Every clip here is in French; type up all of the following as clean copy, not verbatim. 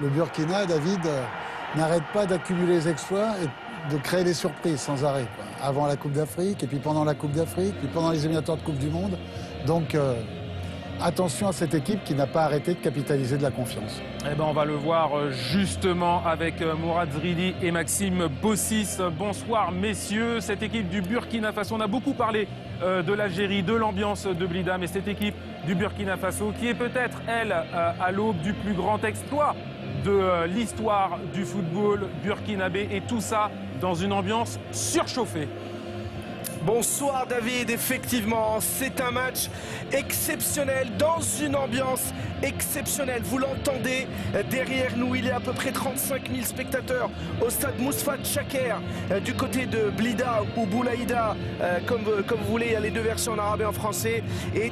le Burkina, David, n'arrête pas d'accumuler les exploits et de créer des surprises sans arrêt, quoi. Avant la Coupe d'Afrique, et puis pendant la Coupe d'Afrique, puis pendant les éliminatoires de Coupe du Monde. Donc, attention à cette équipe qui n'a pas arrêté de capitaliser de la confiance. Eh ben, on va le voir justement avec Mourad Zrili et Maxime Bossis. Bonsoir messieurs, cette équipe du Burkina Faso, on a beaucoup parlé de l'Algérie, de l'ambiance de Blida, mais cette équipe du Burkina Faso qui est peut-être, elle, à l'aube du plus grand exploit de l'histoire du football burkinabé, et tout ça dans une ambiance surchauffée. Bonsoir David, effectivement, c'est un match exceptionnel dans une ambiance exceptionnelle. Vous l'entendez derrière nous, il y a à peu près 35 000 spectateurs au stade Mousfat Chaker du côté de Blida ou Boulaïda, comme vous voulez, il y a les deux versions en arabe et en français. Et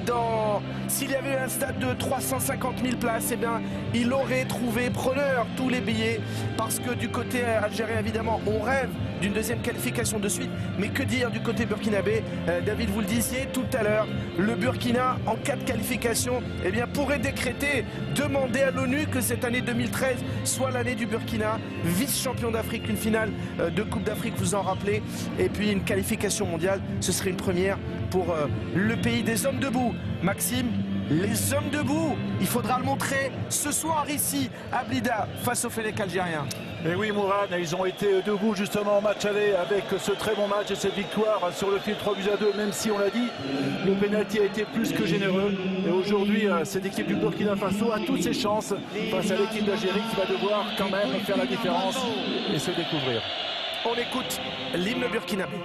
s'il y avait un stade de 350 000 places, eh bien, il aurait trouvé preneur tous les billets, parce que du côté algérien, évidemment, on rêve d'une deuxième qualification de suite, mais que dire du côté burkinabé? David, vous le disiez tout à l'heure, le Burkina, en cas de qualification, eh bien, pourrait décréter, demander à l'ONU que cette année 2013 soit l'année du Burkina, vice-champion d'Afrique, une finale de Coupe d'Afrique, vous en rappelez, et puis une qualification mondiale, ce serait une première pour le pays des hommes debout. Maxime, les hommes debout, il faudra le montrer ce soir ici à Blida face au Fennec algérien. Et oui Mourad, ils ont été debout justement en match aller avec ce très bon match et cette victoire sur le fil 3-2, même si on l'a dit, le pénalty a été plus que généreux. Et aujourd'hui, cette équipe du Burkina Faso a toutes ses chances face à l'équipe d'Algérie qui va devoir quand même faire la différence et se découvrir. On écoute l'hymne burkinabé.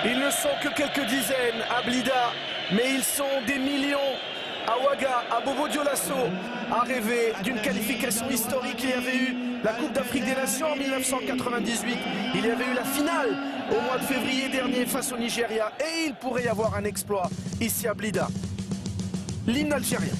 Ils ne sont que quelques dizaines à Blida, mais ils sont des millions à Ouaga, à Bobo Dioulasso, à rêver d'une qualification historique. Il y avait eu la Coupe d'Afrique des Nations en 1998, il y avait eu la finale au mois de février dernier face au Nigeria, et il pourrait y avoir un exploit ici à Blida. L'hymne algérien.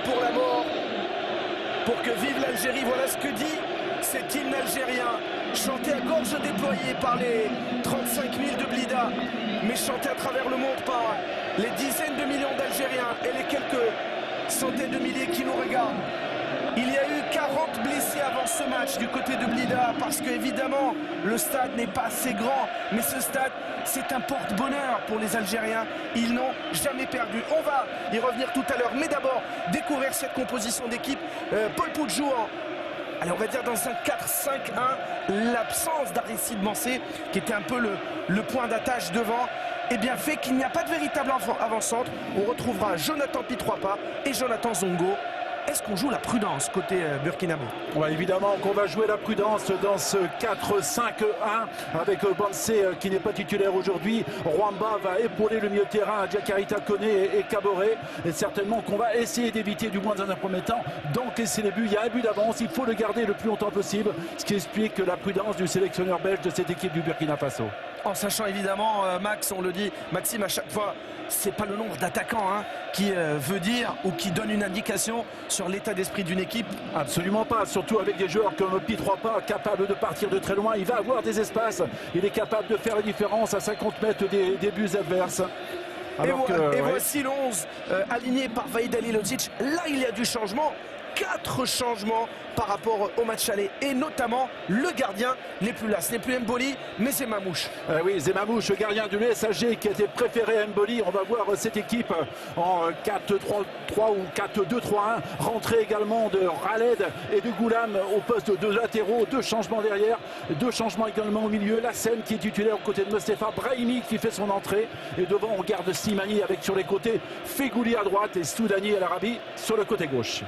pour la mort, pour que vive l'Algérie. Voilà ce que dit cet hymne algérien, chanté à gorge déployée par les 35 000 de Blida, mais chanté à travers le monde par les dizaines de millions d'Algériens et les quelques centaines de milliers qui nous regardent. Il y a eu 40 blessés avant ce match du côté de Blida parce que évidemment le stade n'est pas assez grand, mais ce stade c'est un porte-bonheur pour les Algériens. Ils n'ont jamais perdu. On va y revenir tout à l'heure, mais d'abord découvrir cette composition d'équipe. Paul Poudjou on va dire dans un 4-5-1, l'absence d'Aristide Mancé qui était un peu le point d'attache devant, eh bien fait qu'il n'y a pas de véritable avant-centre. On retrouvera Jonathan Pitroapa et Jonathan Zongo. Est-ce qu'on joue la prudence côté burkinabé? Ouais, évidemment qu'on va jouer la prudence dans ce 4-5-1 avec Bansé qui n'est pas titulaire aujourd'hui. Rwamba va épauler le milieu de terrain à Diakarita Koné et Kaboré. Et certainement qu'on va essayer d'éviter, du moins dans un premier temps, d'encaisser les buts. Il y a un but d'avance, il faut le garder le plus longtemps possible. Ce qui explique la prudence du sélectionneur belge de cette équipe du Burkina Faso. En sachant évidemment, Max, on le dit, Maxime, à chaque fois, c'est pas le nombre d'attaquants qui veut dire ou qui donne une indication sur l'état d'esprit d'une équipe. Absolument pas, surtout avec des joueurs comme Pitroapa, capable de partir de très loin. Il va avoir des espaces, il est capable de faire la différence à 50 mètres des buts adverses. Et voici l'11 aligné par Vaïd Halilhodžić. Là, il y a du changement. 4 changements par rapport au match aller, et notamment le gardien n'est plus là, ce n'est plus Mboli mais c'est Mamouche. Oui, c'est Mamouche, gardien du SAG qui a été préféré à Mboli. On va voir cette équipe en 4-3-3 ou 4-2-3-1, rentrée également de Khaled et de Goulam au poste de latéraux, 2 changements derrière, 2 changements également au milieu, Lassène qui est titulaire aux côtés de Mostefa, Brahimi qui fait son entrée, et devant on garde Slimani avec sur les côtés Fegouli à droite et Soudani El Arabi sur le côté gauche.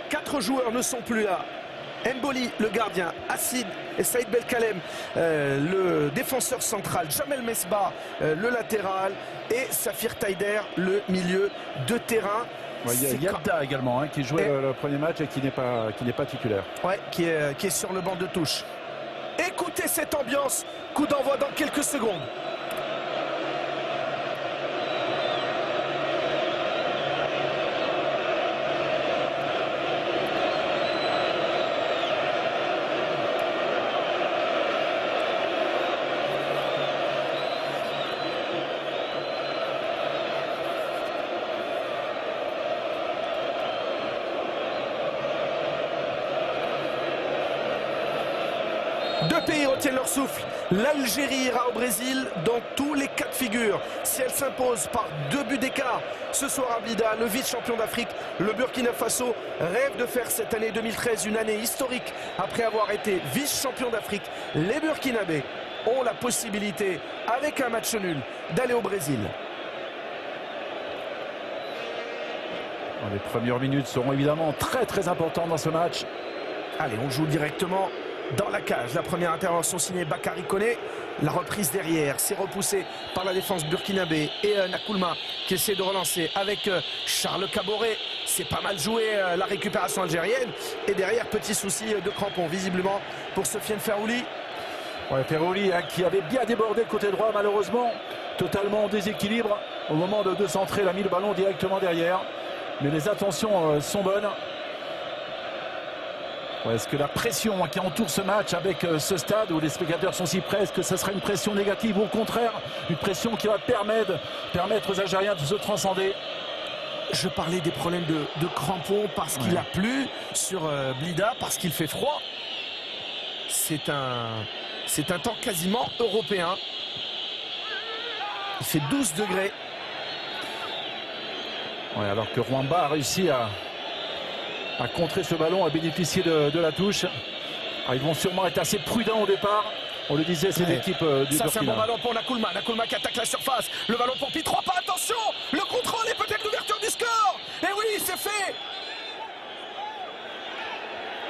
4 joueurs ne sont plus là. Mboli, le gardien, Acid et Saïd Belkalem, le défenseur central, Jamel Mesbah, le latéral, et Safir Taider, le milieu de terrain. Ouais, il y a Yalda également qui jouait le premier match et qui n'est pas titulaire. Ouais, qui est sur le banc de touche. Écoutez cette ambiance, coup d'envoi dans quelques secondes. Deux pays retiennent leur souffle. L'Algérie ira au Brésil dans tous les cas de figure. Si elle s'impose par 2 buts d'écart ce soir à Blida, le vice-champion d'Afrique, le Burkina Faso rêve de faire cette année 2013 une année historique. Après avoir été vice-champion d'Afrique, les Burkinabés ont la possibilité, avec un match nul, d'aller au Brésil. Les premières minutes seront évidemment très très importantes dans ce match. Allez, on joue directement dans la cage. La première intervention signée Bakary Koné. La reprise derrière, c'est repoussé par la défense burkinabé et Nakoulma qui essaie de relancer avec Charles Kaboré. C'est pas mal joué la récupération algérienne. Et derrière, petit souci de crampon visiblement pour Sofiane Ferrouli. Ouais, Ferrouli qui avait bien débordé côté droit, malheureusement totalement en déséquilibre. Au moment de centrer, il a mis le ballon directement derrière. Mais les intentions sont bonnes. Est-ce que la pression qui entoure ce match avec ce stade où les spectateurs sont si près, est-ce que ce sera une pression négative ou au contraire une pression qui va permettre aux Algériens de se transcender? Je parlais des problèmes de crampons parce qu'il a plu sur Blida, parce qu'il fait froid. C'est un temps quasiment européen. Il fait 12 degrés. Ouais, alors que Rwamba a réussi à contrer ce ballon, à bénéficier de la touche. Alors, ils vont sûrement être assez prudents au départ. On le disait, c'est l'équipe du Burkina. Ça, c'est un bon ballon pour Nakoulma. Nakoulma qui attaque la surface. Le ballon pour Pitroapa. Attention, le contrôle et peut-être l'ouverture du score. Et oui, c'est fait.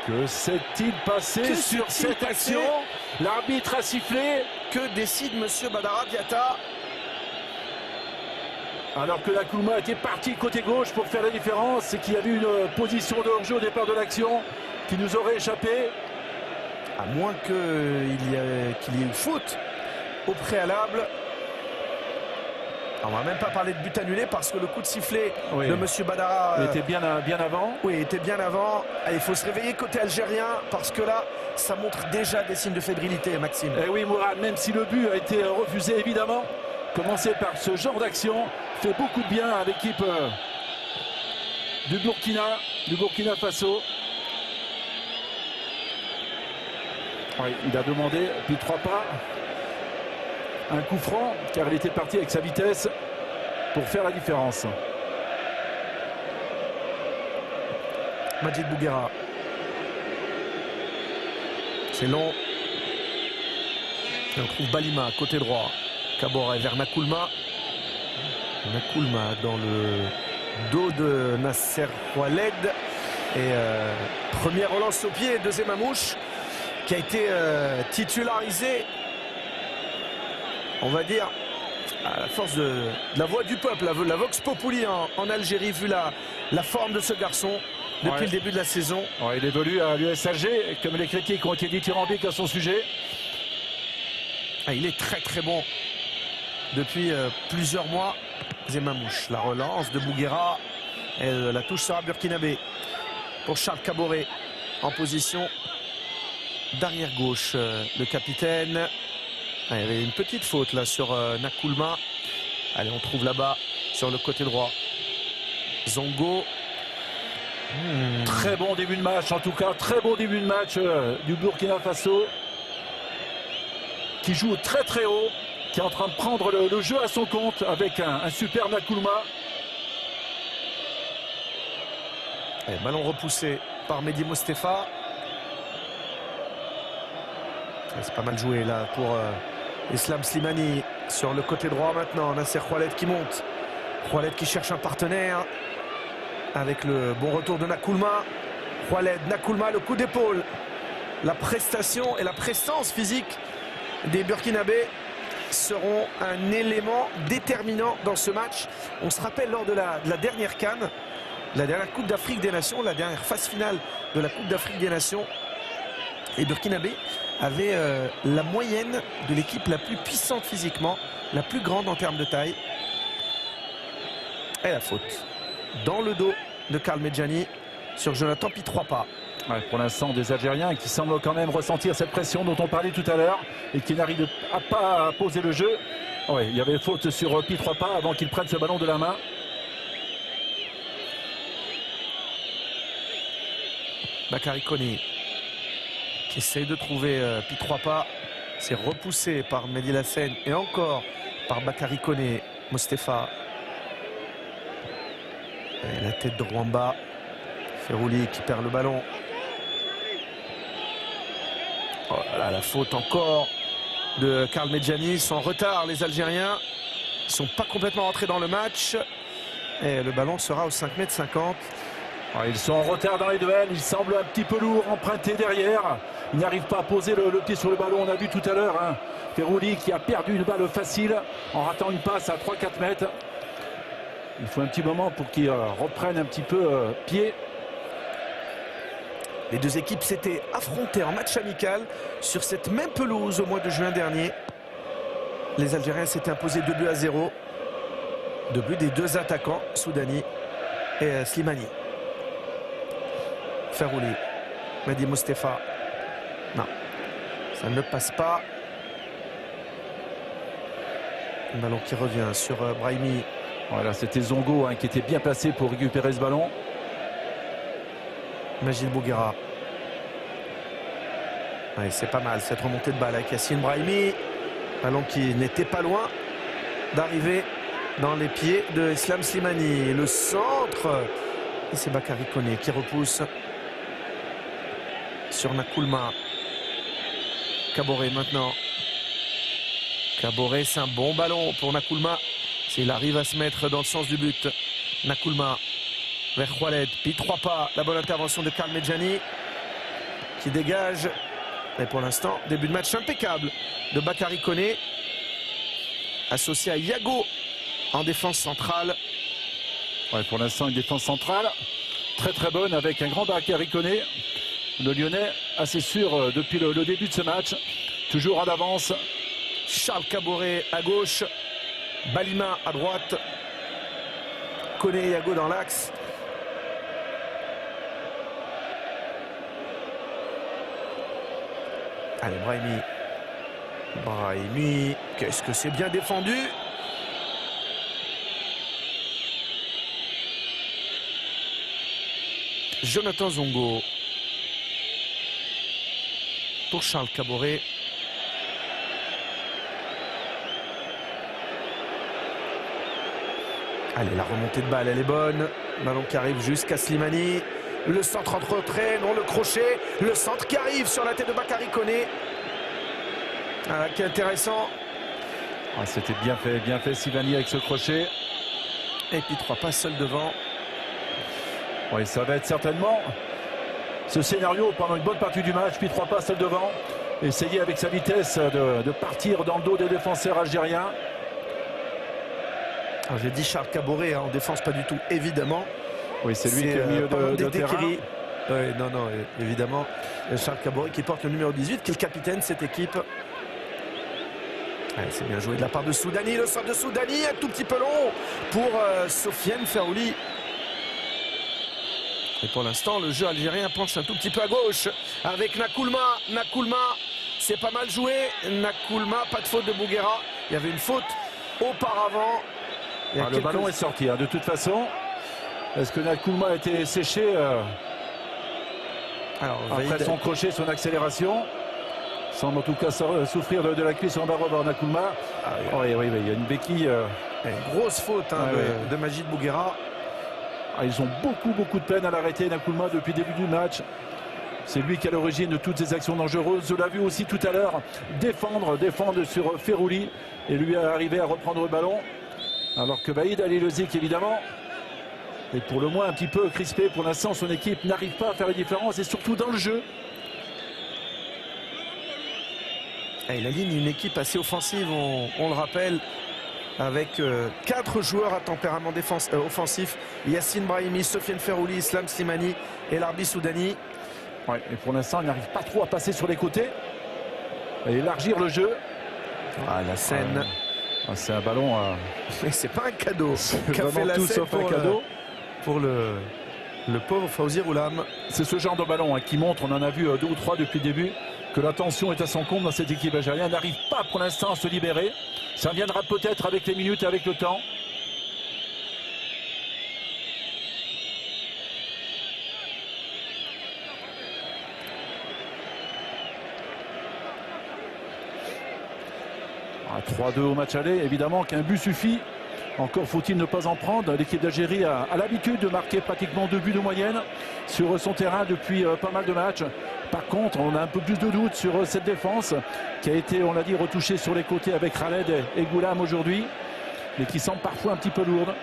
Que s'est-il passé sur cette action? L'arbitre a sifflé. Que décide monsieur Badara Diatta? Alors que Nakoulma était parti côté gauche pour faire la différence, c'est qu'il y avait une position de hors-jeu au départ de l'action qui nous aurait échappé. À moins qu'il y ait une faute au préalable. On va même pas parler de but annulé parce que le coup de sifflet de Monsieur Badara il était bien avant. Oui, il était bien avant. Et il faut se réveiller côté algérien parce que là, ça montre déjà des signes de fébrilité, Maxime. Et oui, Mourad, même si le but a été refusé, évidemment, commencer par ce genre d'action fait beaucoup de bien à l'équipe du Burkina Faso. Oui, il a demandé, puis 3 pas, un coup franc, car il était parti avec sa vitesse pour faire la différence. Majid Bouguera. C'est long. Et on trouve Balima, côté droit. Kabore vers Nakoulma. Nakoulma dans le dos de Nasser Khaled. Et première relance au pied de Zemamouche, qui a été titularisé, on va dire, à la force de la voix du peuple, la Vox Populi en Algérie, vu la forme de ce garçon depuis le début de la saison. Ouais, il évolue à l'USAG, comme les critiques ont été dithyrambiques à son sujet. Il est très très bon depuis plusieurs mois. Zemamouche, la relance de Bouguera, et la touche sera burkinabé pour Charles Kaboré en position d'arrière gauche, le capitaine. Il y avait une petite faute là sur Nakoulma. Allez, on trouve là-bas sur le côté droit Zongo. Très bon début de match, en tout cas, très bon début de match du Burkina Faso, qui joue très très haut, qui est en train de prendre le jeu à son compte avec un super Nakoulma. Et ballon repoussé par Mehdi Mostefa. C'est pas mal joué là pour Islam Slimani sur le côté droit maintenant. Nasser Khaled qui monte. Khaled qui cherche un partenaire avec le bon retour de Nakoulma. Khaled, Nakoulma, le coup d'épaule. La prestation et la prestance physique des Burkinabés seront un élément déterminant dans ce match. On se rappelle lors de la dernière CAN, la dernière Coupe d'Afrique des Nations, la dernière phase finale de la Coupe d'Afrique des Nations, les Burkinabés avaient la moyenne de l'équipe la plus puissante physiquement, la plus grande en termes de taille. Et la faute dans le dos de Karl Medjani sur Jonathan Pi 3 pas. Ouais, pour l'instant, des Algériens qui semblent quand même ressentir cette pression dont on parlait tout à l'heure et qui n'arrivent pas à poser le jeu. Ouais, il y avait faute sur Pi 3 pas avant qu'il prenne ce ballon de la main. Bakary Koné qui essaye de trouver Pi 3 pas. C'est repoussé par Mehdi Lassène et encore par Bakary Koné. Mostefa. Et la tête de Rwamba. Ferrouli qui perd le ballon. Oh là là, la faute encore de Karl Medjani. Ils sont en retard, les Algériens. Ils ne sont pas complètement rentrés dans le match. Et le ballon sera au 5,50 m. Ils sont en retard dans les duels. Ils semblent un petit peu lourds, empruntés derrière. Ils n'arrivent pas à poser le pied sur le ballon. On a vu tout à l'heure Ferrouli qui a perdu une balle facile en ratant une passe à 3-4 mètres. Il faut un petit moment pour qu'ils reprennent un petit peu pied. Les deux équipes s'étaient affrontées en match amical sur cette même pelouse au mois de juin dernier. Les Algériens s'étaient imposés 2-0. 2 buts des deux attaquants, Soudani et Slimani. Ferrouli, Mehdi Mostefa. Non, ça ne passe pas. Un ballon qui revient sur Brahimi. Voilà, c'était Zongo qui était bien placé pour récupérer ce ballon. Majid Bouguera. C'est pas mal cette remontée de balle avec Yassine Brahimi. Ballon qui n'était pas loin d'arriver dans les pieds de Islam Slimani. Le centre. Et c'est Bakary Koné qui repousse sur Nakoulma. Kaboré maintenant. Kaboré, c'est un bon ballon pour Nakoulma. S'il arrive à se mettre dans le sens du but. Nakoulma vers Khaled. Puis 3 pas. La bonne intervention de Karl Medjani qui dégage. Et pour l'instant, début de match impeccable de Bakary Koné. Associé à Yago en défense centrale. Ouais, pour l'instant, une défense centrale très très bonne avec un grand Bakary Koné. Le Lyonnais assez sûr depuis le début de ce match. Toujours en avance. Charles Kaboré à gauche. Balima à droite. Koné et Yago dans l'axe. Allez, Brahimi, qu'est-ce que c'est bien défendu. Jonathan Zongo pour Charles Caboret. Allez, la remontée de balle, elle est bonne. Ballon qui arrive jusqu'à Slimani. Le centre entre retrait, non, le crochet. Le centre qui arrive sur la tête de Bakary Koné. Ah, qui est intéressant. Ah, c'était bien fait Slimani avec ce crochet. Et puis 3 passes seul devant. Oui, ça va être certainement ce scénario pendant une bonne partie du match. Puis 3 passes seul devant. Essayer avec sa vitesse de partir dans le dos des défenseurs algériens. J'ai dit Charles Caboret, en défense pas du tout, évidemment. Oui, c'est lui qui est au milieu de terrain. Non, évidemment. Charles Caboret qui porte le numéro 18, qui est le capitaine de cette équipe. C'est bien joué de la part de Soudani. Le centre de Soudani, un tout petit peu long pour Sofiane Ferrouli. Et pour l'instant, le jeu algérien penche un tout petit peu à gauche avec Nakoulma. Nakoulma, c'est pas mal joué. Nakoulma, pas de faute de Bouguera. Il y avait une faute auparavant. Le ballon est sorti, de toute façon. Est-ce que Nakoulma a été séché après son crochet, son accélération? Semble en tout cas souffrir de la cuisse en bas rebord Nakoulma. Oui, il y a une béquille. Une grosse faute de Majid Bouguera. Ils ont beaucoup de peine à l'arrêter, Nakoulma, depuis le début du match. C'est lui qui est à l'origine de toutes ces actions dangereuses. Je l'ai vu aussi tout à l'heure défendre sur Ferrouli et lui arriver à reprendre le ballon. Alors que Vahid Halilhodzic, évidemment, est pour le moins un petit peu crispé. Pour l'instant, son équipe n'arrive pas à faire la différence, et surtout dans le jeu. Il aligne une équipe assez offensive, on le rappelle, avec 4 joueurs à tempérament offensif. Yassine Brahimi, Sofiane Ferrouli, Islam Slimani et Larbi Soudani. Ouais, et pour l'instant, il n'arrive pas trop à passer sur les côtés et élargir le jeu. La scène... c'est un ballon. Mais c'est pas un cadeau. C'est vraiment tout sauf un cadeau. Pour le pauvre Fawzi Roulam. C'est ce genre de ballon qui montre, on en a vu 2 ou 3 depuis le début, que la tension est à son comble dans cette équipe algérienne. N'arrive pas pour l'instant à se libérer. Ça viendra peut-être avec les minutes, avec le temps. À 3-2 au match aller, évidemment qu'un but suffit. Encore faut-il ne pas en prendre. L'équipe d'Algérie a l'habitude de marquer pratiquement 2 buts de moyenne sur son terrain depuis pas mal de matchs. Par contre, on a un peu plus de doutes sur cette défense qui a été, on l'a dit, retouchée sur les côtés avec Khaled et Goulam aujourd'hui, mais qui semble parfois un petit peu lourde.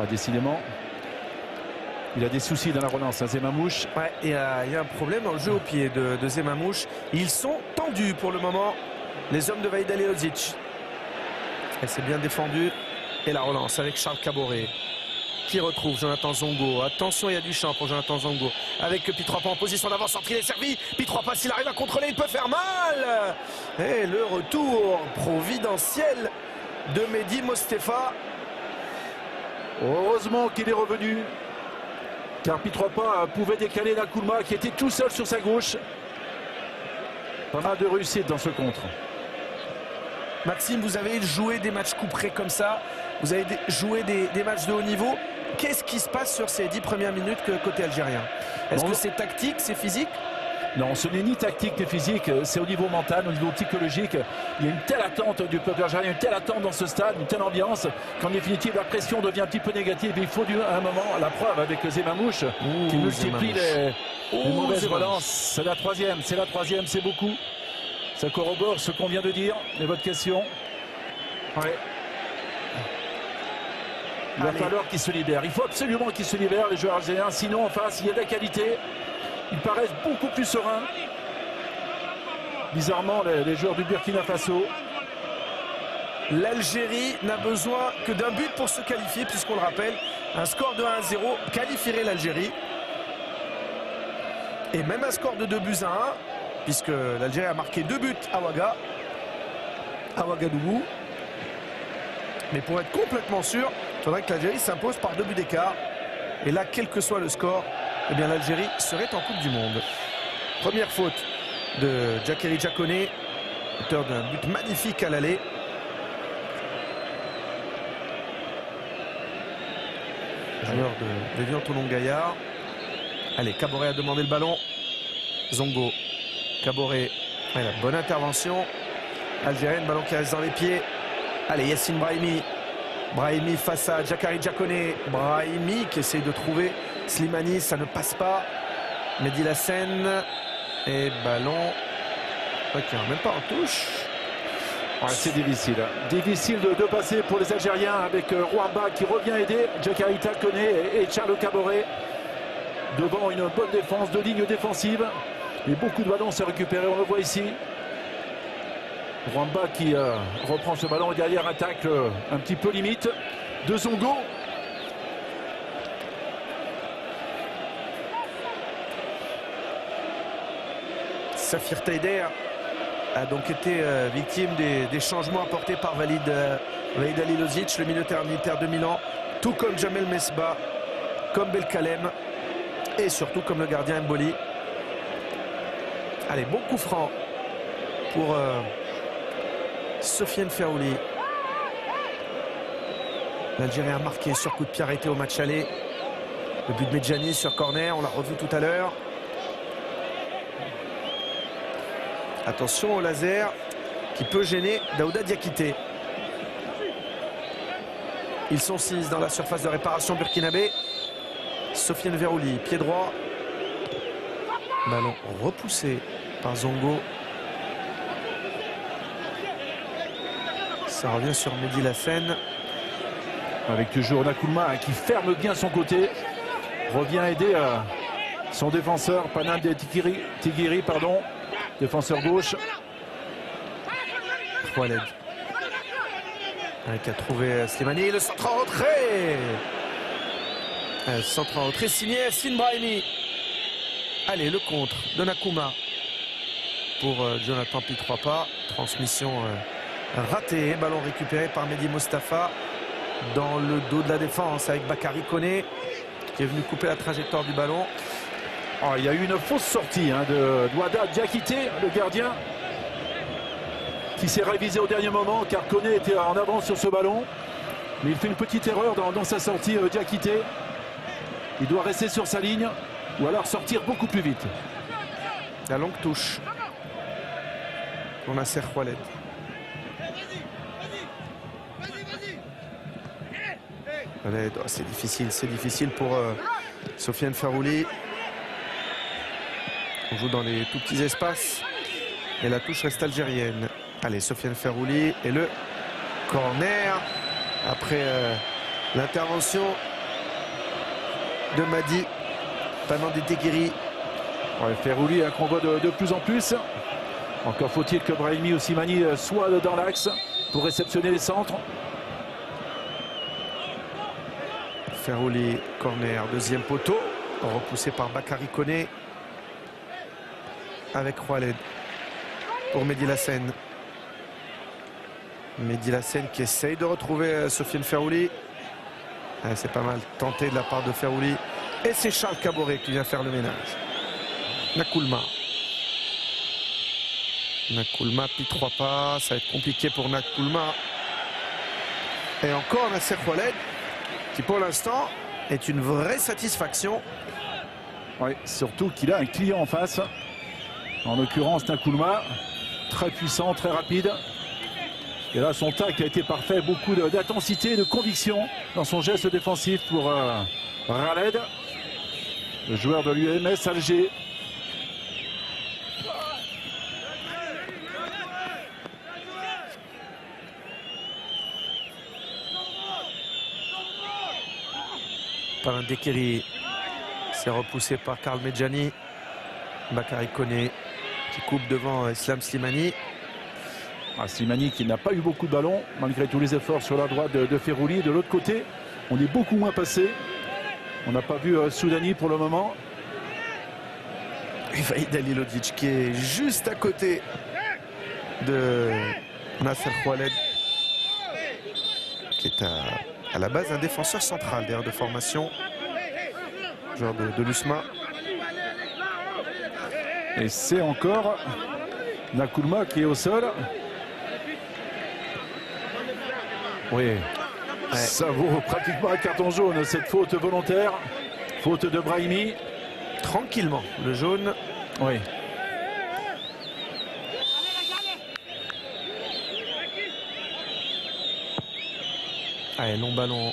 Décidément, il a des soucis dans la relance, Zemamouche. Ouais, il y a un problème dans le jeu au pied de Zemamouche. Ils sont tendus pour le moment, les hommes de Vahid Halilhodzic. Et c'est bien défendu. Et la relance avec Charles Caboret qui retrouve Jonathan Zongo. Attention, il y a du champ pour Jonathan Zongo. Avec Pietropa en position d'avant-centre, il est servi. Pietropa, s'il arrive à contrôler, il peut faire mal. Et le retour providentiel de Mehdi Mostefa. Heureusement qu'il est revenu, car Pietropa pouvait décaler Nakoulma qui était tout seul sur sa gauche. Pas mal de réussite dans ce contre. Maxime, vous avez joué des matchs couperés comme ça, vous avez joué des matchs de haut niveau. Qu'est-ce qui se passe sur ces 10 premières minutes côté algérien? Est-ce que c'est tactique, c'est physique? Non, ce n'est ni tactique ni physique, c'est au niveau mental, au niveau psychologique. Il y a une telle attente du peuple algérien, une telle attente dans ce stade, une telle ambiance, qu'en définitive la pression devient un petit peu négative. Et il faut à un moment la preuve avec Zemamouche qui multiplie les mauvaises relances. C'est la troisième, c'est beaucoup. Ça corrobore ce qu'on vient de dire. Et votre question? Ouais. Il va falloir qu'ils se libèrent. Il faut absolument qu'ils se libèrent, les joueurs algériens. Sinon, en face, il y a de la qualité. Ils paraissent beaucoup plus sereins. Bizarrement, les joueurs du Burkina Faso. L'Algérie n'a besoin que d'un but pour se qualifier, puisqu'on le rappelle, un score de 1-0 qualifierait l'Algérie. Et même un score de 2-1, puisque l'Algérie a marqué 2 buts à Ouagadougou. Mais pour être complètement sûr, il faudrait que l'Algérie s'impose par 2 buts d'écart. Et là, quel que soit le score, eh bien l'Algérie serait en Coupe du Monde. Première faute de Djakeri Djakone, auteur d'un but magnifique à l'aller. Joueur de Lévian Toulon-Gaillard. Allez, Kaboré a demandé le ballon. Zongo. Kaboré. Ouais, la bonne intervention. Algérienne, ballon qui reste dans les pieds. Allez, Yassine Brahimi. Brahimi face à Djakeri Djakone. Brahimi qui essaye de trouver Slimani, ça ne passe pas. Mehdi Lassène. Et ballon. Ok, même pas en touche. Ouais, c'est difficile. Difficile de passer pour les Algériens avec Rwamba qui revient aider Djakeri Djakone et Charles Kaboré devant une bonne défense, de ligne défensive. Et beaucoup de ballons s'est récupéré, on le voit ici. Rwamba qui reprend ce ballon et derrière un tacle un petit peu limite de Zongo. Safir Taider a donc été victime des changements apportés par Walid Alilozic, le milieu terre de Milan, tout comme Jamel Mesbah, comme Belkalem et surtout comme le gardien Mboli. Allez, bon coup franc pour Sofiane Ferrouli. L'Algérie a marqué sur coup de pied arrêté au match aller. Le but de Medjani sur corner, on l'a revu tout à l'heure. Attention au laser qui peut gêner Daouda Diakité. Ils sont 6 dans la surface de réparation burkinabé. Sofiane Ferrouli, pied droit. Ballon repoussé par Zongo. Ça revient sur Mehdi Lassène. Avec toujours Nakoulma qui ferme bien son côté. Revient aider son défenseur, Panam Tigiri, pardon. Défenseur gauche. Khaled. Qui a trouvé Slimani. Le centre en retrait. Centre en retrait signé Yassine Brahimi. Allez, le contre de Nakouma pour Jonathan Pitroipa. Transmission ratée. Ballon récupéré par Mehdi Mostafa dans le dos de la défense avec Bakary Koné qui est venu couper la trajectoire du ballon. Oh, il y a eu une fausse sortie de Douada Diakité, le gardien, qui s'est révisé au dernier moment car Koné était en avance sur ce ballon. Mais il fait une petite erreur dans sa sortie, Diakité. Il doit rester sur sa ligne ou alors sortir beaucoup plus vite. La longue touche pour Nasser Khaled. C'est difficile pour Sofiane Ferrouli. On joue dans les tout petits espaces et la touche reste algérienne. Allez, Sofiane Ferrouli et le corner après l'intervention de Madi Panandi Tigiri. Ouais, Ferrouli qu'on voit de plus en plus. Encore faut-il que Brahimi ou Slimani soient dans l'axe pour réceptionner les centres. Ferrouli, corner, deuxième poteau, repoussé par Bakary Koné avec Khaled pour Mehdi Lassène. Mehdi Lassène qui essaye de retrouver Sofiane Ferrouli. C'est pas mal tenté de la part de Ferrouli. Et c'est Charles Kaboré qui vient faire le ménage. Nakoulma. Nakoulma, Pitroipa. Ça va être compliqué pour Nakoulma. Et encore Nasser Khaled qui pour l'instant est une vraie satisfaction. Oui, surtout qu'il a un client en face. En l'occurrence Nakoulma, très puissant, très rapide. Et là son tacle a été parfait, beaucoup d'intensité, de conviction dans son geste défensif pour Khaled, le joueur de l'UMS Alger. Par un Dekeri, c'est repoussé par Karl Medjani. Bakary Koné qui coupe devant Islam Slimani. Slimani qui n'a pas eu beaucoup de ballons malgré tous les efforts sur la droite de Ferrouli. De l'autre côté, on est beaucoup moins passé. On n'a pas vu Soudani pour le moment. Et Walid Alilozic qui est juste à côté de Nasser Khaled. qui est à la base un défenseur central, d'ailleurs de formation, joueur de l'USMA. Et c'est encore Nakoulma qui est au sol. Oui, ça vaut pratiquement un carton jaune, cette faute volontaire. Faute de Brahimi. Tranquillement, le jaune. Oui. Allez, long ballon.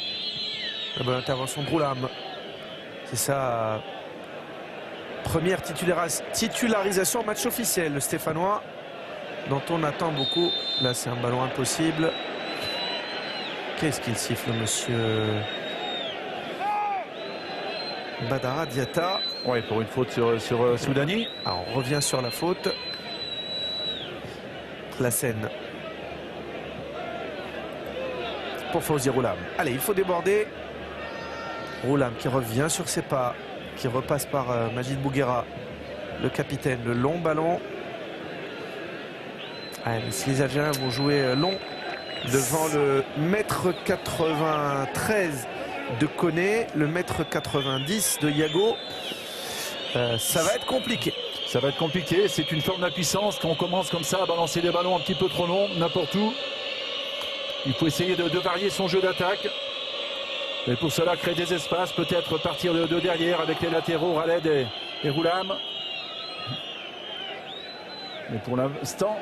La bonne intervention de Roulam. C'est sa première titularisation en match officiel, le Stéphanois, dont on attend beaucoup. Là, c'est un ballon impossible. Qu'est-ce qu'il siffle, monsieur Badara Diatta? Oui, pour une faute sur Soudani. Alors, on revient sur la faute. La scène. Pour Fawzi Roulam. Allez, il faut déborder. Roulam qui revient sur ses pas, qui repasse par Majid Bouguera, le capitaine, le long ballon. Allez, mais si les Algériens vont jouer long devant le mètre 93 de Koné, le mètre 90 de Yago, ça va être compliqué. Ça va être compliqué, c'est une forme d'impuissance quand on commence comme ça à balancer des ballons un petit peu trop longs, n'importe où. Il faut essayer de varier son jeu d'attaque. Et pour cela, créer des espaces, peut-être partir de derrière avec les latéraux, Raled et Roulam. Mais pour l'instant,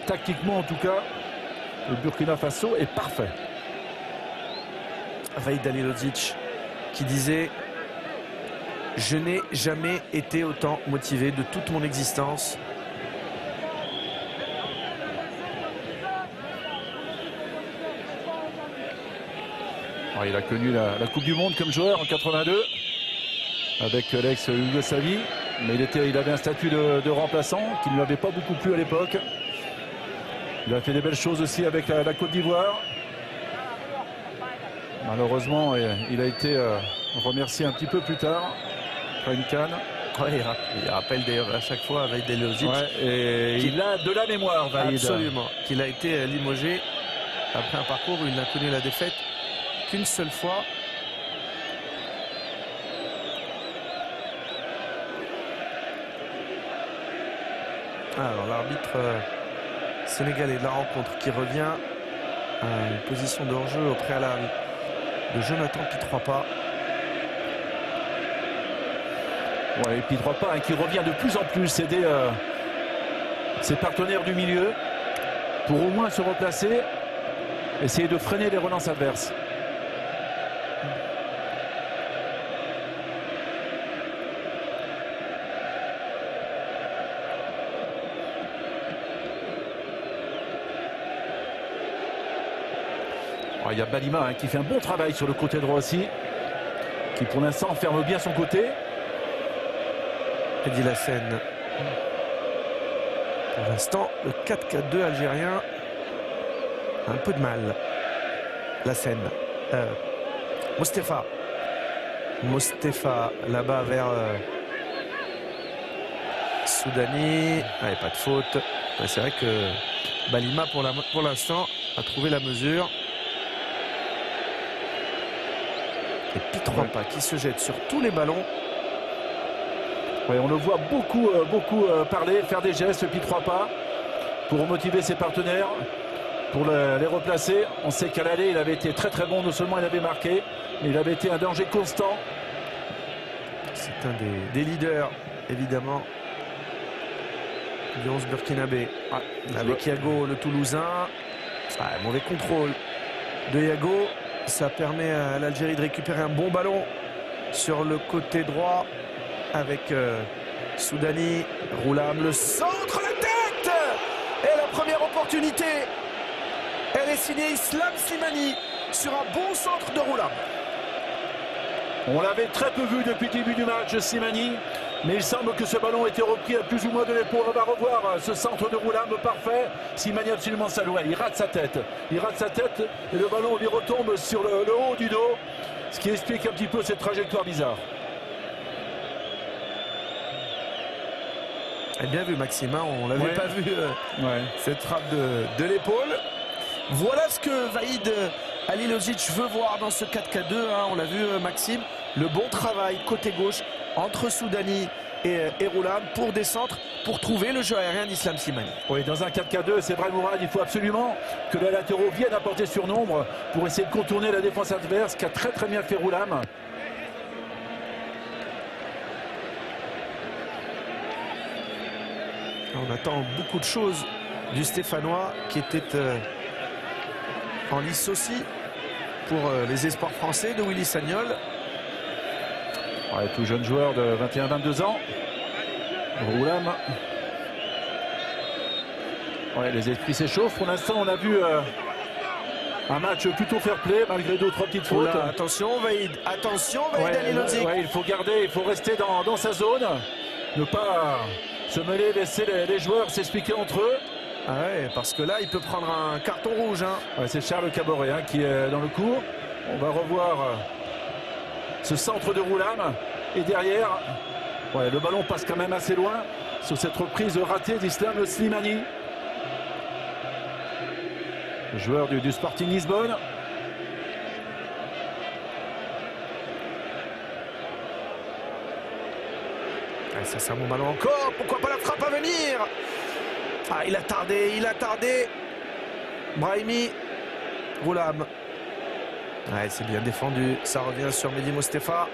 tactiquement en tout cas, le Burkina Faso est parfait. Vaïd Alilodzic qui disait « Je n'ai jamais été autant motivé de toute mon existence ». Alors, il a connu la Coupe du Monde comme joueur en 82 avec l'ex-Yougoslavie, mais il avait un statut de remplaçant qui ne lui avait pas beaucoup plu à l'époque. Il a fait des belles choses aussi avec la Côte d'Ivoire. Malheureusement, il a été remercié un petit peu plus tard, après une CAN. Ouais, il rappelle d'ailleurs à chaque fois Vaïd Alilodzic. Ouais, et il a de la mémoire, Vaïd. Absolument, qu'il a été limogé après un parcours où il n'a connu la défaite qu'une seule fois. Alors l'arbitre sénégalais de la rencontre qui revient à une position de hors-jeu au préalable de Jonathan Pitroipa. Ouais, et Pitroipa hein, qui revient de plus en plus aider ses partenaires du milieu pour au moins se replacer, essayer de freiner les relances adverses. Il y a Balima hein, qui fait un bon travail sur le côté droit aussi, qui pour l'instant ferme bien son côté. Eddy Lassène. Pour l'instant, le 4-4-2 algérien a un peu de mal. Lassène. Mostefa là-bas vers Soudani. Allez, pas de faute. C'est vrai que Balima pour l'instant a trouvé la mesure. Et Pitroipa qui se jette sur tous les ballons. Ouais, on le voit beaucoup parler, faire des gestes, Pitroipa, pour motiver ses partenaires, pour les replacer. On sait qu'à l'aller, il avait été très très bon. Non seulement il avait marqué, mais il avait été un danger constant. C'est un des leaders, évidemment, du 11 burkinabé. Avec Yago, le Toulousain. Mauvais contrôle de Yago. Ça permet à l'Algérie de récupérer un bon ballon sur le côté droit avec Soudani. Roulam, le centre, la tête. Et la première opportunité, elle est signée Islam Slimani sur un bon centre de Roulam. On l'avait très peu vu depuis le début du match, Slimani, mais il semble que ce ballon a été repris à plus ou moins de l'épaule. On va revoir ce centre de Roulam parfait. Slimani absolument saloué. Il rate sa tête. Il rate sa tête et le ballon lui retombe sur le haut du dos, ce qui explique un petit peu cette trajectoire bizarre. Et bien vu, Maxime, on l'avait pas vu cette frappe de l'épaule. Voilà ce que Vaïd Halilovic veut voir dans ce 4-4-2, hein, on l'a vu Maxime, le bon travail côté gauche entre Soudani et Roulam pour des centres, pour trouver le jeu aérien d'Islam Slimani. Oui, dans un 4-4-2, c'est vrai Mourad, il faut absolument que les latéraux viennent apporter surnombre pour essayer de contourner la défense adverse, qu'a très bien fait Roulam. On attend beaucoup de choses du Stéphanois qui était en lice aussi pour les espoirs français de Willy Sagnol. Ouais, tout jeune joueur de 21-22 ans. Roulam. Ouais, les esprits s'échauffent. Pour l'instant, on a vu un match plutôt fair-play, malgré 2 ou 3 petites fautes. Attention, Vaïd. Attention, Vaïd Halilovic. Ouais, il faut garder, il faut rester dans sa zone. Ne pas se mêler, laisser les joueurs s'expliquer entre eux. Ah ouais, parce que là, il peut prendre un carton rouge. Hein. Ouais, c'est Charles Caboret hein, qui est dans le coup. On va revoir ce centre de Roulam. Et derrière, ouais, le ballon passe quand même assez loin sur cette reprise ratée d'Islam Slimani. Le joueur du Sporting Lisbonne. Ouais, ça c'est un bon ballon encore. Pourquoi pas la frappe à venir? Ah, il a tardé. Brahimi. Roulam. Ouais, c'est bien défendu. Ça revient sur Mehdi Mostefa.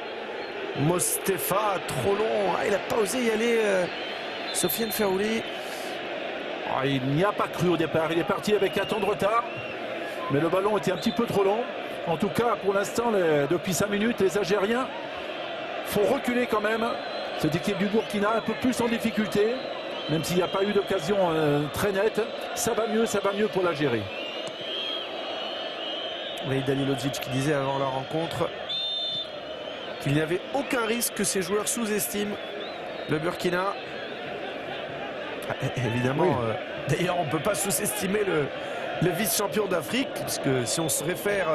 Mostefa, trop long. Ah, il n'a pas osé y aller. Sofiane Ferrouli. Ah, il n'y a pas cru au départ. Il est parti avec un temps de retard. Mais le ballon était un petit peu trop long. En tout cas, pour l'instant, depuis 5 minutes, les Algériens font reculer quand même cette équipe du Burkina, un peu plus en difficulté. Même s'il n'y a pas eu d'occasion très nette. Ça va mieux pour l'Algérie. Vaïd Halilovic qui disait avant la rencontre qu'il n'y avait aucun risque que ces joueurs sous-estiment le Burkina. Évidemment, oui. D'ailleurs on ne peut pas sous-estimer le vice-champion d'Afrique, puisque si on se réfère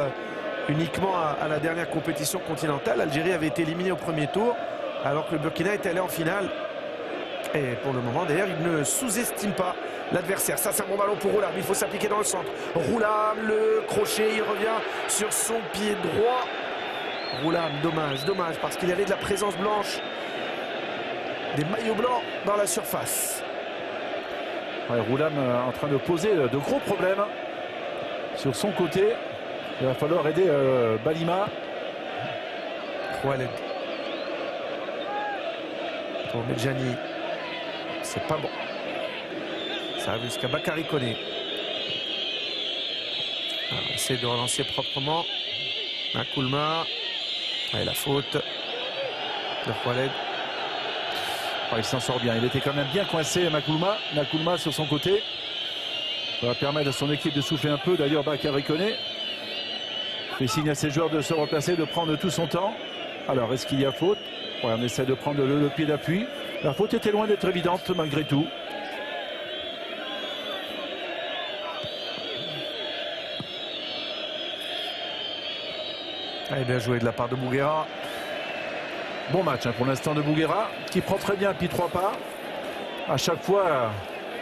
uniquement à la dernière compétition continentale, l'Algérie avait été éliminée au premier tour, alors que le Burkina était allé en finale. Et pour le moment, d'ailleurs, il ne sous-estime pas l'adversaire. Ça, c'est un bon ballon pour Roulam. Il faut s'appliquer dans le centre. Roulam, le crochet, il revient sur son pied droit. Roulam, dommage, parce qu'il y avait de la présence blanche, des maillots blancs dans la surface. Ouais, Roulam en train de poser de gros problèmes sur son côté. Il va falloir aider Balima. Khaled. Pour Medjani. C'est pas bon. Ça arrive jusqu'à Bakary Koné. On essaie de relancer proprement. Makoulma. Et la faute de Khaled. Oh, il s'en sort bien. Il était quand même bien coincé, Makoulma. Makoulma sur son côté. Ça va permettre à son équipe de souffler un peu. D'ailleurs, Bakary Koné fait signe à ses joueurs de se replacer, de prendre tout son temps. Alors, est-ce qu'il y a faute? Ouais, on essaie de prendre le pied d'appui. La faute était loin d'être évidente malgré tout. Allez, bien joué de la part de Bouguera. Bon match hein, pour l'instant de Bouguera, qui prend très bien Pi 3 pas. À chaque fois,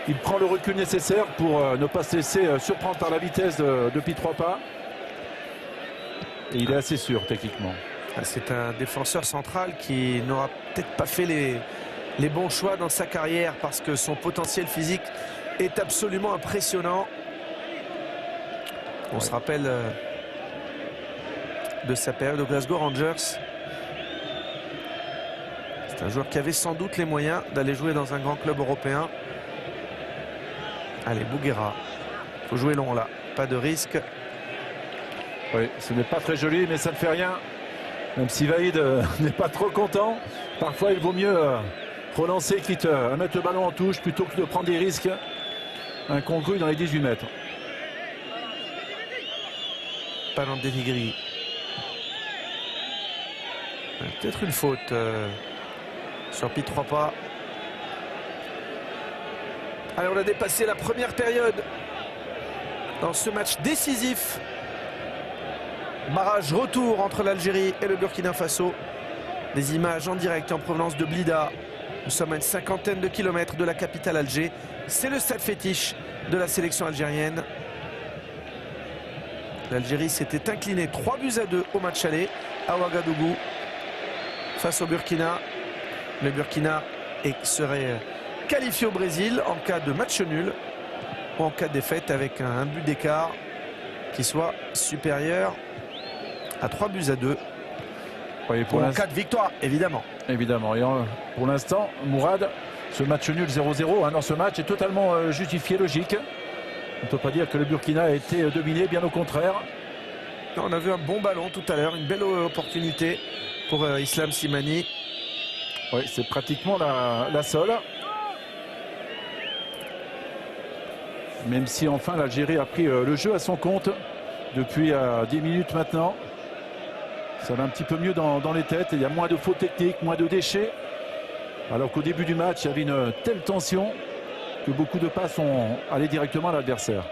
il prend le recul nécessaire pour ne pas se laisser surprendre par la vitesse de Pi 3 pas. Et il est assez sûr techniquement. C'est un défenseur central qui n'aura peut-être pas fait les bons choix dans sa carrière, parce que son potentiel physique est absolument impressionnant. On se rappelle de sa période aux Glasgow Rangers. C'est un joueur qui avait sans doute les moyens d'aller jouer dans un grand club européen. Allez, Bouguera. Il faut jouer long là. Pas de risque. Oui, ce n'est pas très joli, mais ça ne fait rien. Même si Vaïd n'est pas trop content, parfois il vaut mieux relancer, quitte à mettre le ballon en touche, plutôt que de prendre des risques incongrus dans les 18 mètres. Ballon de Denigri. Peut-être une faute sur Pi 3 pas. Allez, on a dépassé la première période dans ce match décisif. Barrage retour entre l'Algérie et le Burkina Faso. Des images en direct en provenance de Blida. Nous sommes à une 50aine de kilomètres de la capitale Alger. C'est le stade fétiche de la sélection algérienne. L'Algérie s'était inclinée 3-2 au match aller à Ouagadougou face au Burkina. Le Burkina serait qualifié au Brésil en cas de match nul ou en cas de défaite avec un but d'écart qui soit supérieur à 3-2. Oui, pour en cas de victoire, évidemment. Évidemment. Et pour l'instant, Mourad, ce match nul 0-0 dans ce match est totalement justifié, logique. On ne peut pas dire que le Burkina a été dominé, bien au contraire. On a vu un bon ballon tout à l'heure, une belle opportunité pour Islam Slimani. Oui, c'est pratiquement la seule. Même si enfin l'Algérie a pris le jeu à son compte depuis 10 minutes maintenant. Ça va un petit peu mieux dans les têtes. Il y a moins de fautes techniques, moins de déchets. Alors qu'au début du match, il y avait une telle tension que beaucoup de passes sont allées directement à l'adversaire.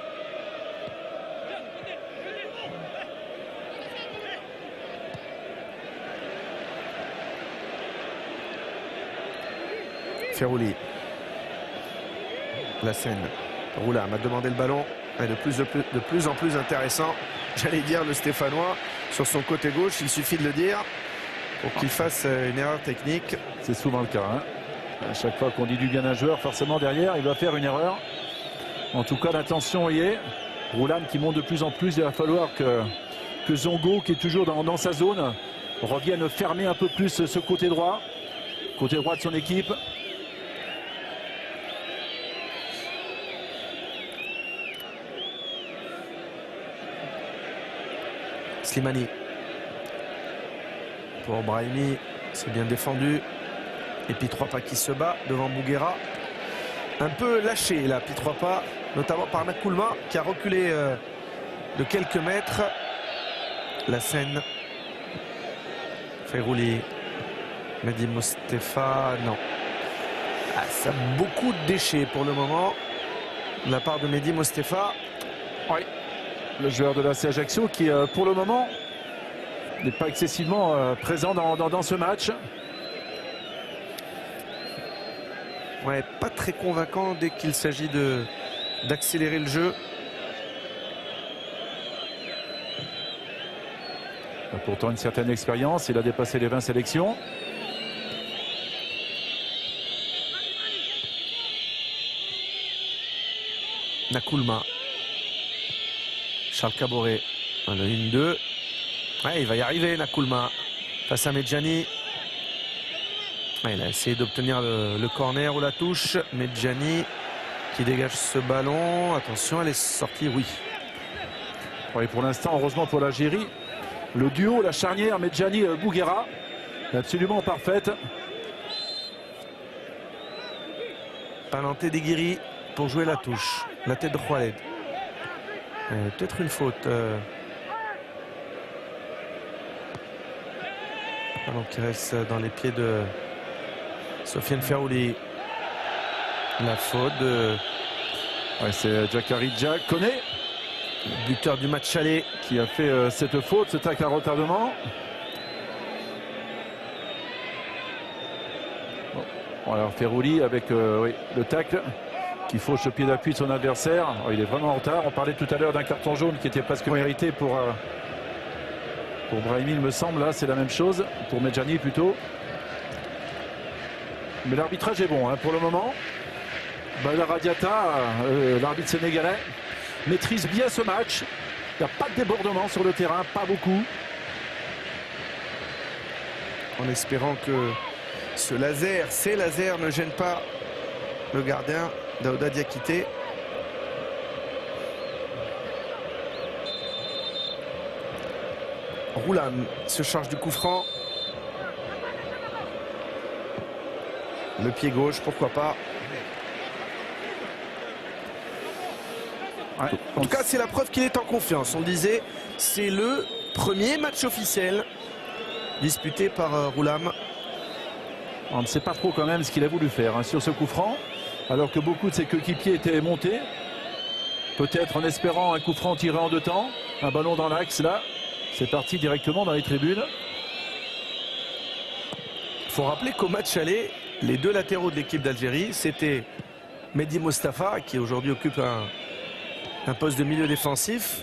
Ferrouli. La scène. Roula m'a demandé le ballon. Et de plus en plus intéressant, j'allais dire le Stéphanois, sur son côté gauche. Il suffit de le dire pour qu'il fasse une erreur technique. C'est souvent le cas. À chaque fois qu'on dit du bien à un joueur, forcément derrière, il va faire une erreur. En tout cas, l'attention y est. Roulam qui monte de plus en plus. Il va falloir que Zongo, qui est toujours dans sa zone, revienne fermer un peu plus ce côté droit de son équipe. Slimani. Pour Brahimi, c'est bien défendu. Et Pitropa qui se bat devant Bouguera. Un peu lâché là, Pitropa, notamment par Nakoulma qui a reculé de quelques mètres. La scène. Ferrouli. Mehdi Mostefa, non. Ça a beaucoup de déchets pour le moment. De la part de Mehdi Mostefa. Oui. Le joueur de l'AC Ajaccio qui, pour le moment, n'est pas excessivement présent dans ce match. Ouais, pas très convaincant dès qu'il s'agit d'accélérer le jeu. Pourtant une certaine expérience, il a dépassé les 20 sélections. Nakoulma. Charles Caboret. Le 1-2. Ouais, il va y arriver, Nakoulma. Face à Medjani. Ouais, il a essayé d'obtenir le corner ou la touche. Medjani qui dégage ce ballon. Attention, elle est sortie, oui. Oui, pour l'instant, heureusement pour l'Algérie, le duo, la charnière Medjani-Bouguera est absolument parfaite. Palanté Deguiri pour jouer la touche. La tête de Khaled. Peut-être une faute. Ballon qui reste dans les pieds de Sofiane Ferrouli. La faute de... Ouais, c'est Jakari Jack connaît. Buteur du match aller. Qui a fait cette faute, ce tacle à retardement. Bon, alors Ferrouli avec oui, le tacle qui fauche le pied d'appui de son adversaire. Oh, il est vraiment en retard. On parlait tout à l'heure d'un carton jaune qui était presque mérité pour Brahimi, il me semble. Là, c'est la même chose. Pour Medjani plutôt. Mais l'arbitrage est bon pour le moment. La Radiata, l'arbitre sénégalais, maîtrise bien ce match. Il n'y a pas de débordement sur le terrain, pas beaucoup. En espérant que ces lasers ne gênent pas le gardien Daouda Diakité. Roulam se charge du coup franc. Le pied gauche, pourquoi pas. Ouais, en tout cas, c'est la preuve qu'il est en confiance. On le disait, c'est le premier match officiel disputé par Roulam. On ne sait pas trop quand même ce qu'il a voulu faire sur ce coup franc, alors que beaucoup de ses coéquipiers étaient montés. Peut-être en espérant un coup franc tiré en deux temps. Un ballon dans l'axe, là. C'est parti directement dans les tribunes. Il faut rappeler qu'au match aller, les deux latéraux de l'équipe d'Algérie, c'était Mehdi Mostafa, qui aujourd'hui occupe un poste de milieu défensif,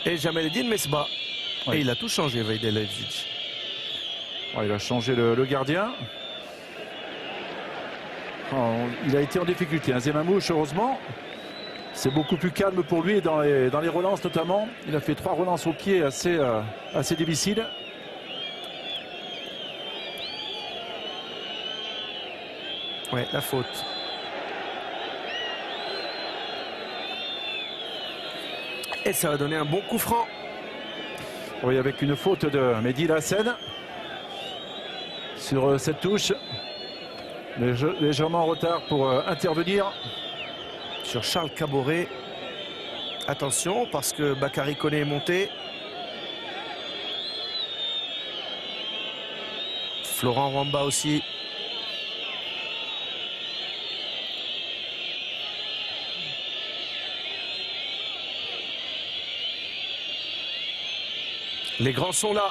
Et Jamel-Eddine Mesbah. Oui. Et il a tout changé, Vajdanovic. Ouais, il a changé le gardien. Oh, il a été en difficulté. Zemamouche, heureusement, c'est beaucoup plus calme pour lui dans les relances notamment. Il a fait 3 relances au pied assez difficiles. Ouais, la faute. Et ça va donner un bon coup franc. Oui, avec une faute de Mehdi Lassène sur cette touche. Légèrement en retard pour intervenir. Sur Charles Caboret. Attention, parce que Bakary Koné est monté. Florent Wamba aussi. Les grands sont là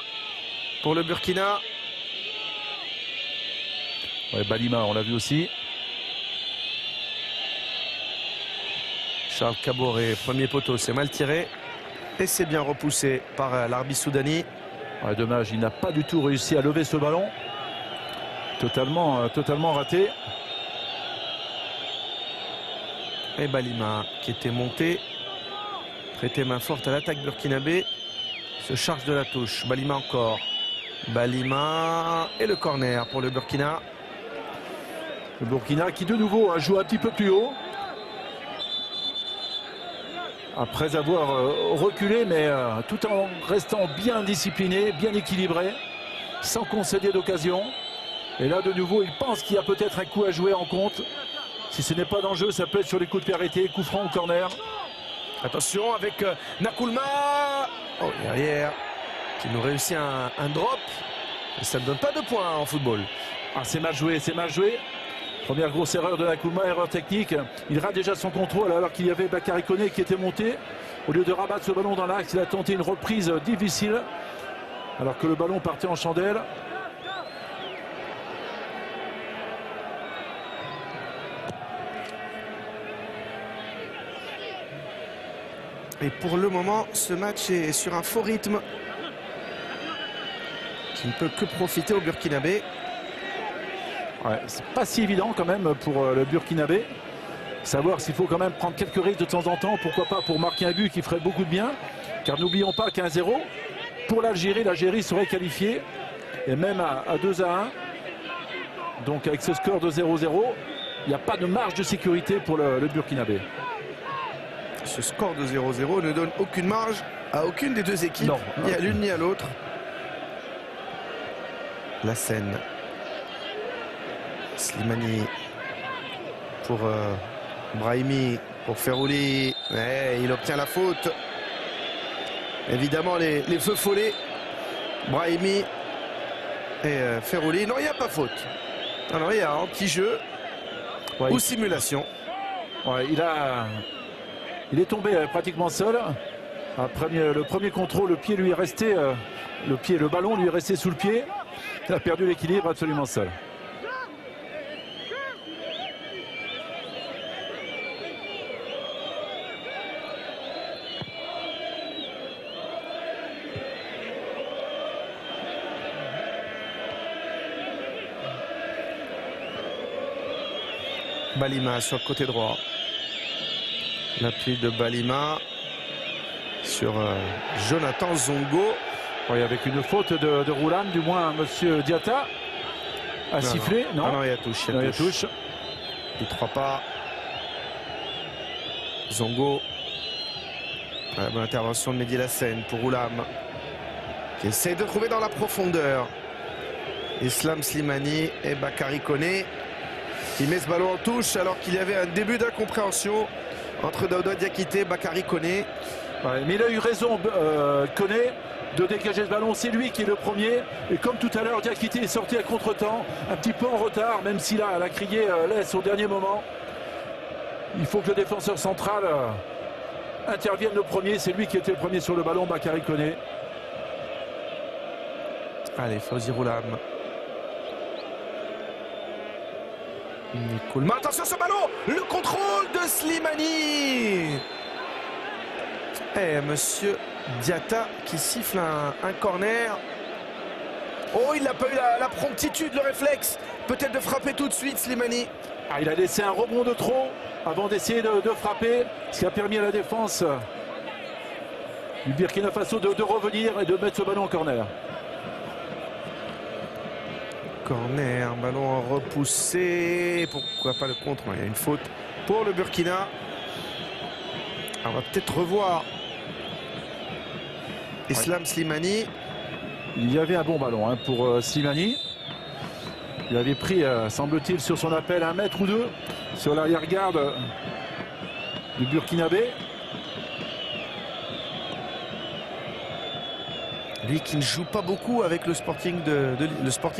pour le Burkina. Ouais, Balima, on l'a vu aussi. Charles Caboret, premier poteau, c'est mal tiré. Et c'est bien repoussé par l'arbitre soudani. Ouais, dommage, il n'a pas du tout réussi à lever ce ballon. Totalement raté. Et Balima qui était monté. Prêté main forte à l'attaque burkinabé. Se charge de la touche. Balima encore. Balima et le corner pour le Burkina. Le Burkina qui de nouveau joue un petit peu plus haut. Après avoir reculé, mais tout en restant bien discipliné, bien équilibré, sans concéder d'occasion. Et là, de nouveau, il pense qu'il y a peut-être un coup à jouer en compte. Si ce n'est pas dans le jeu, ça peut être sur les coups de pied arrêtés, coup franc ou corner. Attention avec Nakoulma. Oh, derrière, qui nous réussit un drop. Et ça ne donne pas de points en football. Ah, c'est mal joué, c'est mal joué. Première grosse erreur de Nakoulma, erreur technique. Il rate déjà son contrôle alors qu'il y avait Bakary Koné qui était monté. Au lieu de rabattre ce ballon dans l'axe, il a tenté une reprise difficile alors que le ballon partait en chandelle. Et pour le moment, ce match est sur un faux rythme qui ne peut que profiter au Burkinabé. Ouais, c'est pas si évident quand même pour le Burkinabé. Savoir s'il faut quand même prendre quelques risques de temps en temps, pourquoi pas pour marquer un but qui ferait beaucoup de bien. Car n'oublions pas qu'1-0 pour l'Algérie serait qualifiée. Et même à 2-1. Donc avec ce score de 0-0, il n'y a pas de marge de sécurité pour le Burkinabé. Ce score de 0-0 ne donne aucune marge à aucune des deux équipes, non, ni à l'une ni à l'autre. La scène. Slimani pour Brahimi, pour Ferrouli. Ouais, il obtient la faute. Évidemment, les feux follets. Brahimi et Ferrouli. Non, il n'y a pas faute. Alors, il y a anti-jeu ou simulation. Ouais, il est tombé pratiquement seul. Après le premier contrôle, le pied lui est resté, le ballon lui est resté sous le pied. Il a perdu l'équilibre absolument seul. Balima sur le côté droit. L'appui de Balima sur Jonathan Zongo. Oui, avec une faute de Roulan, du moins monsieur Diatta a sifflé. Non, non, il y a touche. Il y a touche. Les 3 pas. Zongo. La bonne intervention de Mehdi Lassène pour Roulam, qui essaie de trouver dans la profondeur Islam Slimani et Bakary Koné, qui met ce ballon en touche alors qu'il y avait un début d'incompréhension entre Daouda Diakité et Bakary Koné. Ouais, mais il a eu raison, Koné, de dégager ce ballon. C'est lui qui est le premier. Et comme tout à l'heure, Diakité est sorti à contre-temps, un petit peu en retard, même s'il a crié laisse au dernier moment. Il faut que le défenseur central intervienne le premier. C'est lui qui était le premier sur le ballon, Bakary Koné. Allez, Fawzi Roulam. Mais attention ce ballon, le contrôle de Slimani. Et monsieur Diatta qui siffle un corner. Oh, il n'a pas eu la promptitude, le réflexe, peut-être de frapper tout de suite, Slimani. Ah, il a laissé un rebond de trop avant d'essayer de frapper, ce qui a permis à la défense du Burkina Faso de revenir et de mettre ce ballon en corner. Corner, ballon repoussé, pourquoi pas le contre, il y a une faute pour le Burkina. On va peut-être revoir Islam Slimani. Il y avait un bon ballon pour Slimani. Il avait pris, semble-t-il, sur son appel 1 mètre ou 2 sur l'arrière-garde du Burkinabé. Lui qui ne joue pas beaucoup avec le Sporting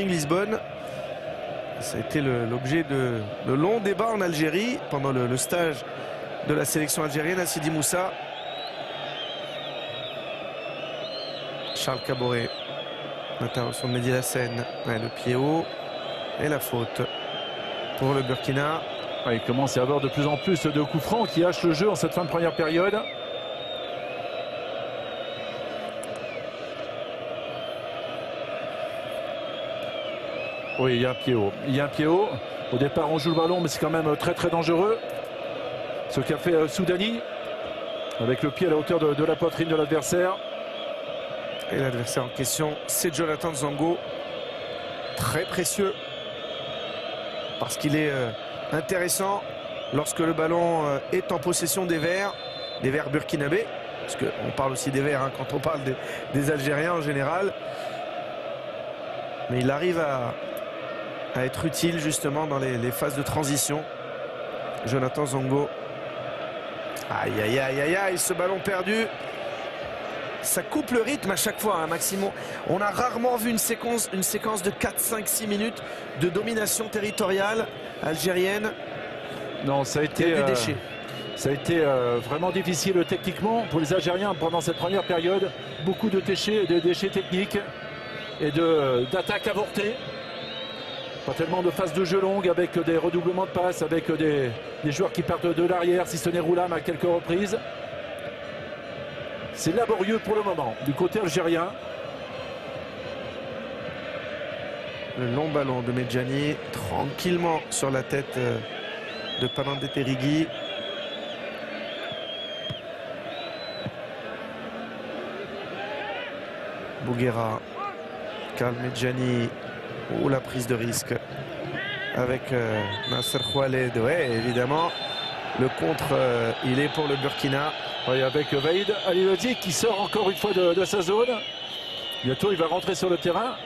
Lisbonne. Ça a été l'objet de longs débats en Algérie pendant le stage de la sélection algérienne à Sidi Moussa. Charles Caboret, l'intervention de Mehdi Lassène, le pied haut et la faute pour le Burkina. Il commence à y avoir de plus en plus de coups francs qui hachent le jeu en cette fin de première période. Oui, il y a un pied haut. Il y a un pied haut. Au départ, on joue le ballon, mais c'est quand même très très dangereux. Ce qu'a fait Soudani, avec le pied à la hauteur de la poitrine de l'adversaire. Et l'adversaire en question, c'est Jonathan Zango. Très précieux. Parce qu'il est intéressant lorsque le ballon est en possession des Verts burkinabés. Parce qu'on parle aussi des Verts quand on parle des Algériens en général. Mais il arrive à être utile justement dans les phases de transition. Jonathan Zango. Aïe, aïe, aïe, aïe, aïe, ce ballon perdu. Ça coupe le rythme à chaque fois, Maximo. On a rarement vu une séquence de 4, 5, 6 minutes de domination territoriale algérienne. Non, ça a été, ça a été vraiment difficile techniquement pour les Algériens pendant cette première période. Beaucoup de déchets techniques et d'attaques avortées. Pas tellement de phases de jeu longues avec des redoublements de passes, avec des joueurs qui partent de l'arrière, si ce n'est Roulam à quelques reprises. C'est laborieux pour le moment du côté algérien. Le long ballon de Medjani, tranquillement sur la tête de Panandé Terigui. Bouguera, Karl Medjani. Ou la prise de risque avec Nasser Khaled. Ouais, évidemment, le contre, il est pour le Burkina. Oui, avec Vaïd Alilodi qui sort encore une fois de sa zone. Bientôt, il va rentrer sur le terrain.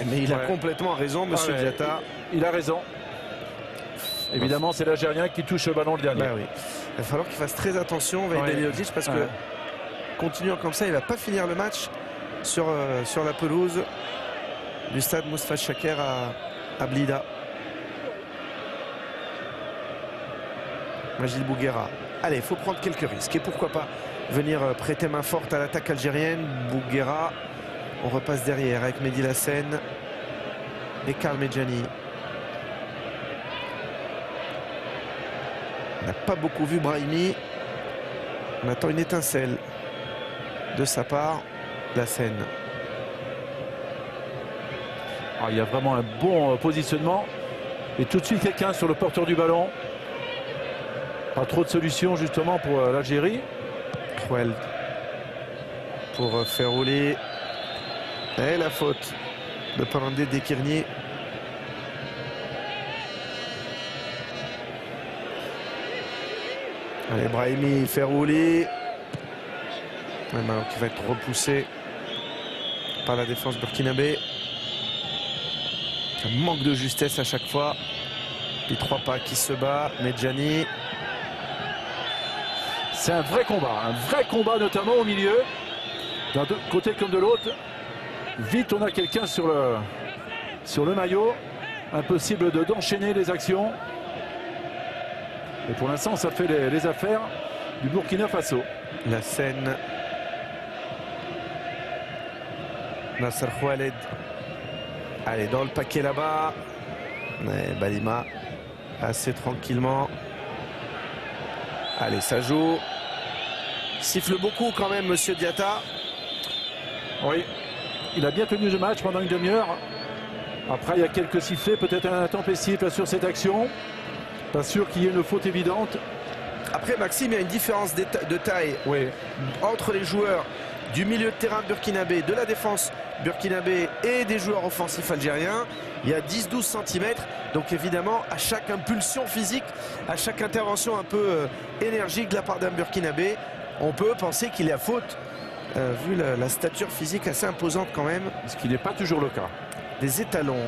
Mais il a complètement raison, monsieur Diatta. Il a raison. Évidemment, c'est l'Algérien qui touche le ballon le dernier. Bah oui. Il va falloir qu'il fasse très attention, Vaïd Alilodi, parce que continuant comme ça, il ne va pas finir le match sur la pelouse du stade Moustapha Chaker à Blida. Majid Bouguera. Allez, il faut prendre quelques risques. Et pourquoi pas venir prêter main forte à l'attaque algérienne. Bouguera. On repasse derrière avec Mehdi Lassène et Karl Medjani. On n'a pas beaucoup vu Brahimi. On attend une étincelle de sa part. Lassène. Il y a vraiment un bon positionnement. Et tout de suite quelqu'un sur le porteur du ballon. Pas trop de solutions justement pour l'Algérie. Kouel pour Ferrouli. Et la faute de Panandé Dekirni. Allez, Brahimi, Ferrouli. Un ballon qui va être repoussé par la défense burkinabé. Un manque de justesse à chaque fois. Les 3 pas qui se bat. Medjani. C'est un vrai combat notamment au milieu. D'un côté comme de l'autre. Vite on a quelqu'un sur le maillot. Impossible d'enchaîner les actions. Et pour l'instant ça fait les affaires du Burkina Faso. La scène. Nasser Khaled. Allez, dans le paquet là-bas. Balima assez tranquillement. Allez, ça joue. Siffle beaucoup quand même, monsieur Diatta. Oui, il a bien tenu le match pendant une demi-heure. Après, il y a quelques sifflets, peut-être un intempestif sur cette action. Pas sûr qu'il y ait une faute évidente. Après, Maxime, il y a une différence de taille entre les joueurs du milieu de terrain burkinabé, de la défense burkinabé et des joueurs offensifs algériens. Il y a 10-12 cm. Donc évidemment, à chaque impulsion physique, à chaque intervention un peu énergique de la part d'un burkinabé, on peut penser qu'il y a faute, vu la stature physique assez imposante quand même. Ce qui n'est pas toujours le cas. Des étalons.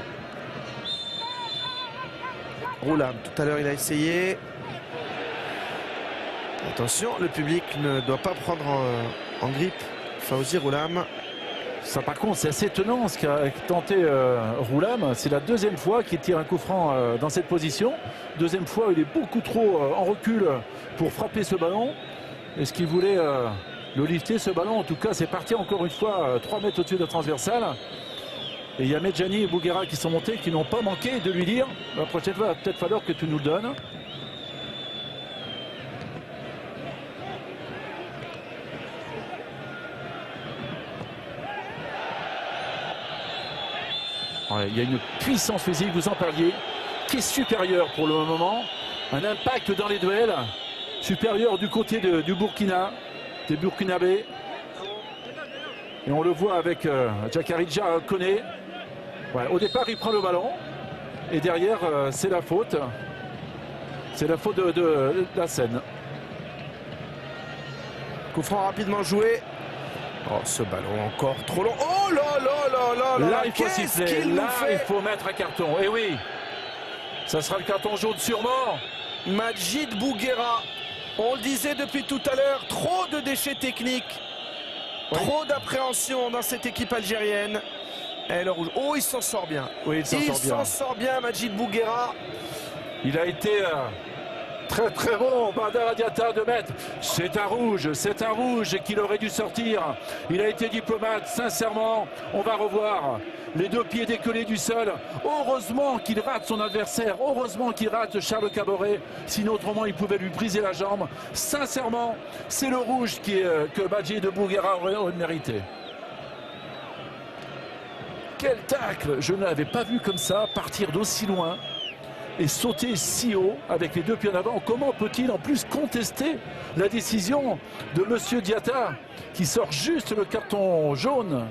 Roulam, tout à l'heure il a essayé. Attention, le public ne doit pas prendre en grippe Fawzi Roulam. Ça, par contre, c'est assez étonnant ce qu'a tenté Roulam. C'est la deuxième fois qu'il tire un coup franc dans cette position. Deuxième fois, il est beaucoup trop en recul pour frapper ce ballon. Est-ce qu'il voulait le lifter, ce ballon? En tout cas, c'est parti encore une fois 3 mètres au-dessus de la transversale. Et il y a Medjani et Bouguera qui sont montés, qui n'ont pas manqué de lui dire la prochaine fois, il va peut-être falloir que tu nous le donnes. Ouais, il y a une puissance physique, vous en parliez, qui est supérieure pour le moment. Un impact dans les duels supérieur du côté du Burkina, des Burkinabés. Et on le voit avec Djakaridja Koné. Ouais, au départ, il prend le ballon. Et derrière, c'est la faute. C'est la faute de la scène. Coup franc rapidement joué. Oh, ce ballon encore trop long. Oh là là là là. Là, il faut siffler. Là, il faut mettre un carton. Et oui, ça sera le carton jaune sûrement. Majid Bouguera. On le disait depuis tout à l'heure, trop de déchets techniques. Ouais. Trop d'appréhension dans cette équipe algérienne. Et le rouge. Oh, il s'en sort bien. Oui, il s'en sort bien, Majid Bouguera. Il a été très très bon, Badara Diatta, de mettre. C'est un rouge qu'il aurait dû sortir. Il a été diplomate, sincèrement. On va revoir les 2 pieds décollés du sol. Heureusement qu'il rate son adversaire. Heureusement qu'il rate Charles Caboret. Sinon, autrement, il pouvait lui briser la jambe. Sincèrement, c'est le rouge que Majid Bouguera aurait mérité. Quel tacle! Je ne l'avais pas vu comme ça, partir d'aussi loin et sauter si haut avec les 2 pieds en avant. Comment peut-il en plus contester la décision de monsieur Diatta qui sort juste le carton jaune?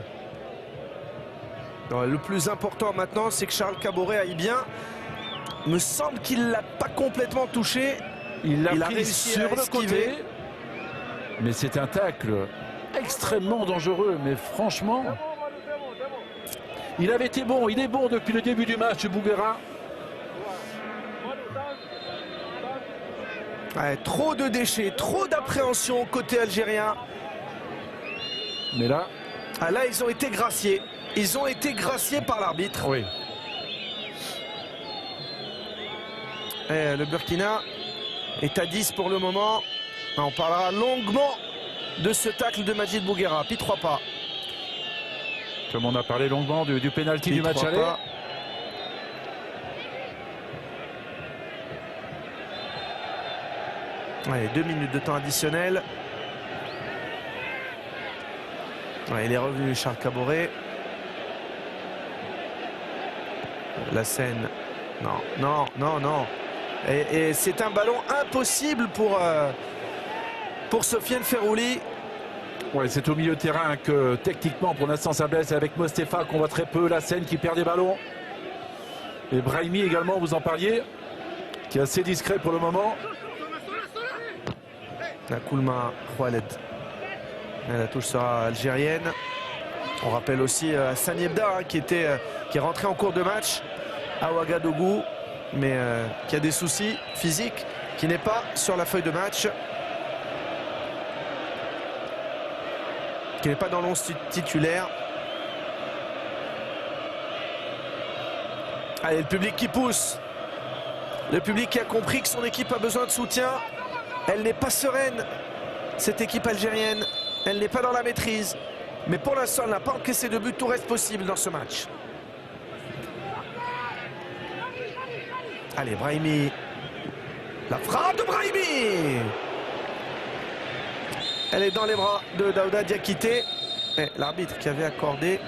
Le plus important maintenant, c'est que Charles Caboret aille bien. Me semble qu'il ne l'a pas complètement touché. Il l'a pris sur le côté. Mais c'est un tacle extrêmement dangereux. Mais franchement, il avait été bon. Il est bon depuis le début du match, Bouguera. Ouais, trop de déchets, trop d'appréhension côté algérien. Mais là... Ah là, ils ont été graciés. Ils ont été graciés par l'arbitre. Oui. Et le Burkina est à 10 pour le moment. On parlera longuement de ce tacle de Majid Bouguera. Puis 3 pas. Comme on a parlé longuement du pénalty du match aller. Allez, 2 minutes de temps additionnel. Ouais, il est revenu, Charles Caboret. La scène. Non. Et c'est un ballon impossible pour Sofiane Ferrouli. Ouais, c'est au milieu de terrain que techniquement pour l'instant ça blesse, avec Mostefa qu'on voit très peu, la scène qui perd des ballons. Et Brahimi également, vous en parliez, qui est assez discret pour le moment. La Koulma Khaled. La touche sera algérienne. On rappelle aussi Hassani Ebda qui est rentré en cours de match à Ouagadougou, mais qui a des soucis physiques, qui n'est pas sur la feuille de match, qui n'est pas dans l'11 titulaire. Allez, le public qui pousse. Le public qui a compris que son équipe a besoin de soutien. Elle n'est pas sereine, cette équipe algérienne. Elle n'est pas dans la maîtrise. Mais pour l'instant, elle n'a pas encaissé de but. Tout reste possible dans ce match. Allez, Brahimi. La frappe de Brahimi. Elle est dans les bras de Daouda Diakité. L'arbitre qui avait accordé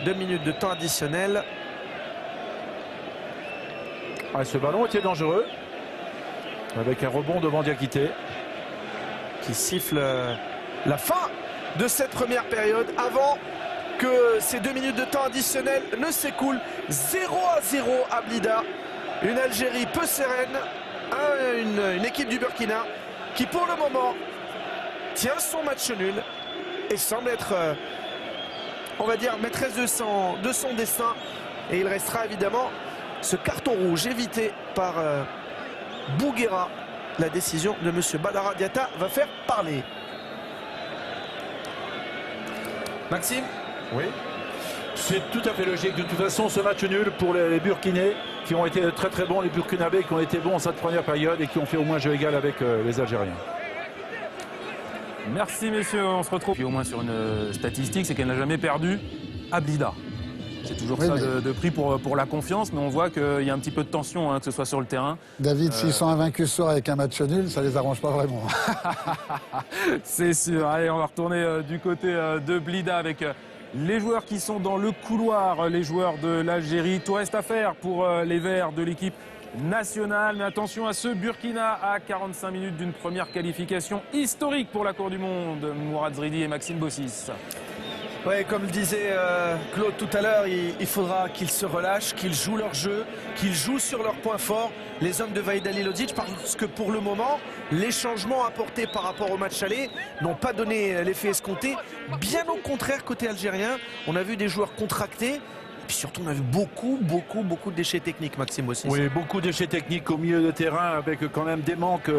2 minutes de temps additionnel. Ce ballon était dangereux. Avec un rebond devant Diakité. Qui siffle la fin de cette première période avant que ces 2 minutes de temps additionnel ne s'écoulent. 0-0 à Blida. Une Algérie peu sereine. Une équipe du Burkina qui pour le moment tient son match nul et semble être, on va dire, maîtresse de son destin. Et il restera évidemment ce carton rouge évité par Bouguera. La décision de M. Badara Diatta va faire parler. Maxime? Oui. C'est tout à fait logique. De toute façon, ce match nul pour les Burkinais qui ont été très très bons, les Burkinabés qui ont été bons en cette première période et qui ont fait au moins jeu égal avec les Algériens. Merci messieurs, on se retrouve. Puis au moins sur une statistique, c'est qu'elle n'a jamais perdu à Blida. C'est toujours ça de prix pour la confiance, mais on voit qu'il y a un petit peu de tension, que ce soit sur le terrain. David, s'ils sont invaincus ce soir avec un match nul, ça les arrange pas vraiment. C'est sûr. Allez, on va retourner du côté de Blida avec les joueurs qui sont dans le couloir, les joueurs de l'Algérie. Tout reste à faire pour les Verts de l'équipe nationale. Mais attention à ce Burkina à 45 minutes d'une première qualification historique pour la Cour du Monde. Mourad Zridi et Maxime Bossis. Oui, comme le disait Claude tout à l'heure, il faudra qu'ils se relâchent, qu'ils jouent leur jeu, qu'ils jouent sur leurs points forts, les hommes de Vahid Halilovic, parce que pour le moment, les changements apportés par rapport au match aller n'ont pas donné l'effet escompté. Bien au contraire, côté algérien, on a vu des joueurs contractés. Et puis surtout, on a vu beaucoup de déchets techniques, Maxime aussi. Oui, beaucoup de déchets techniques au milieu de terrain avec quand même des manques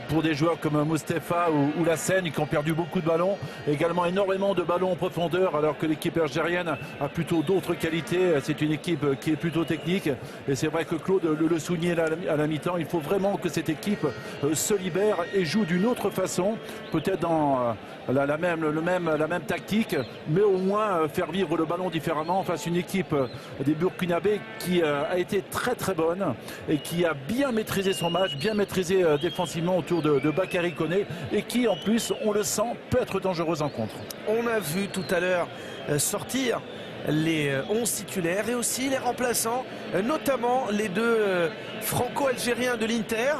pour des joueurs comme Moustapha ou Lassène qui ont perdu beaucoup de ballons. Également énormément de ballons en profondeur alors que l'équipe algérienne a plutôt d'autres qualités. C'est une équipe qui est plutôt technique. Et c'est vrai que Claude le soulignait à la mi-temps. Il faut vraiment que cette équipe se libère et joue d'une autre façon. Peut-être dans la même tactique, mais au moins faire vivre le ballon différemment face à une équipe des Burkinabés qui a été très très bonne et qui a bien maîtrisé son match, bien maîtrisé défensivement autour de Bakary Koné et qui en plus, on le sent, peut être dangereuse en contre. On a vu tout à l'heure sortir les 11 titulaires et aussi les remplaçants, notamment les deux franco-algériens de l'Inter,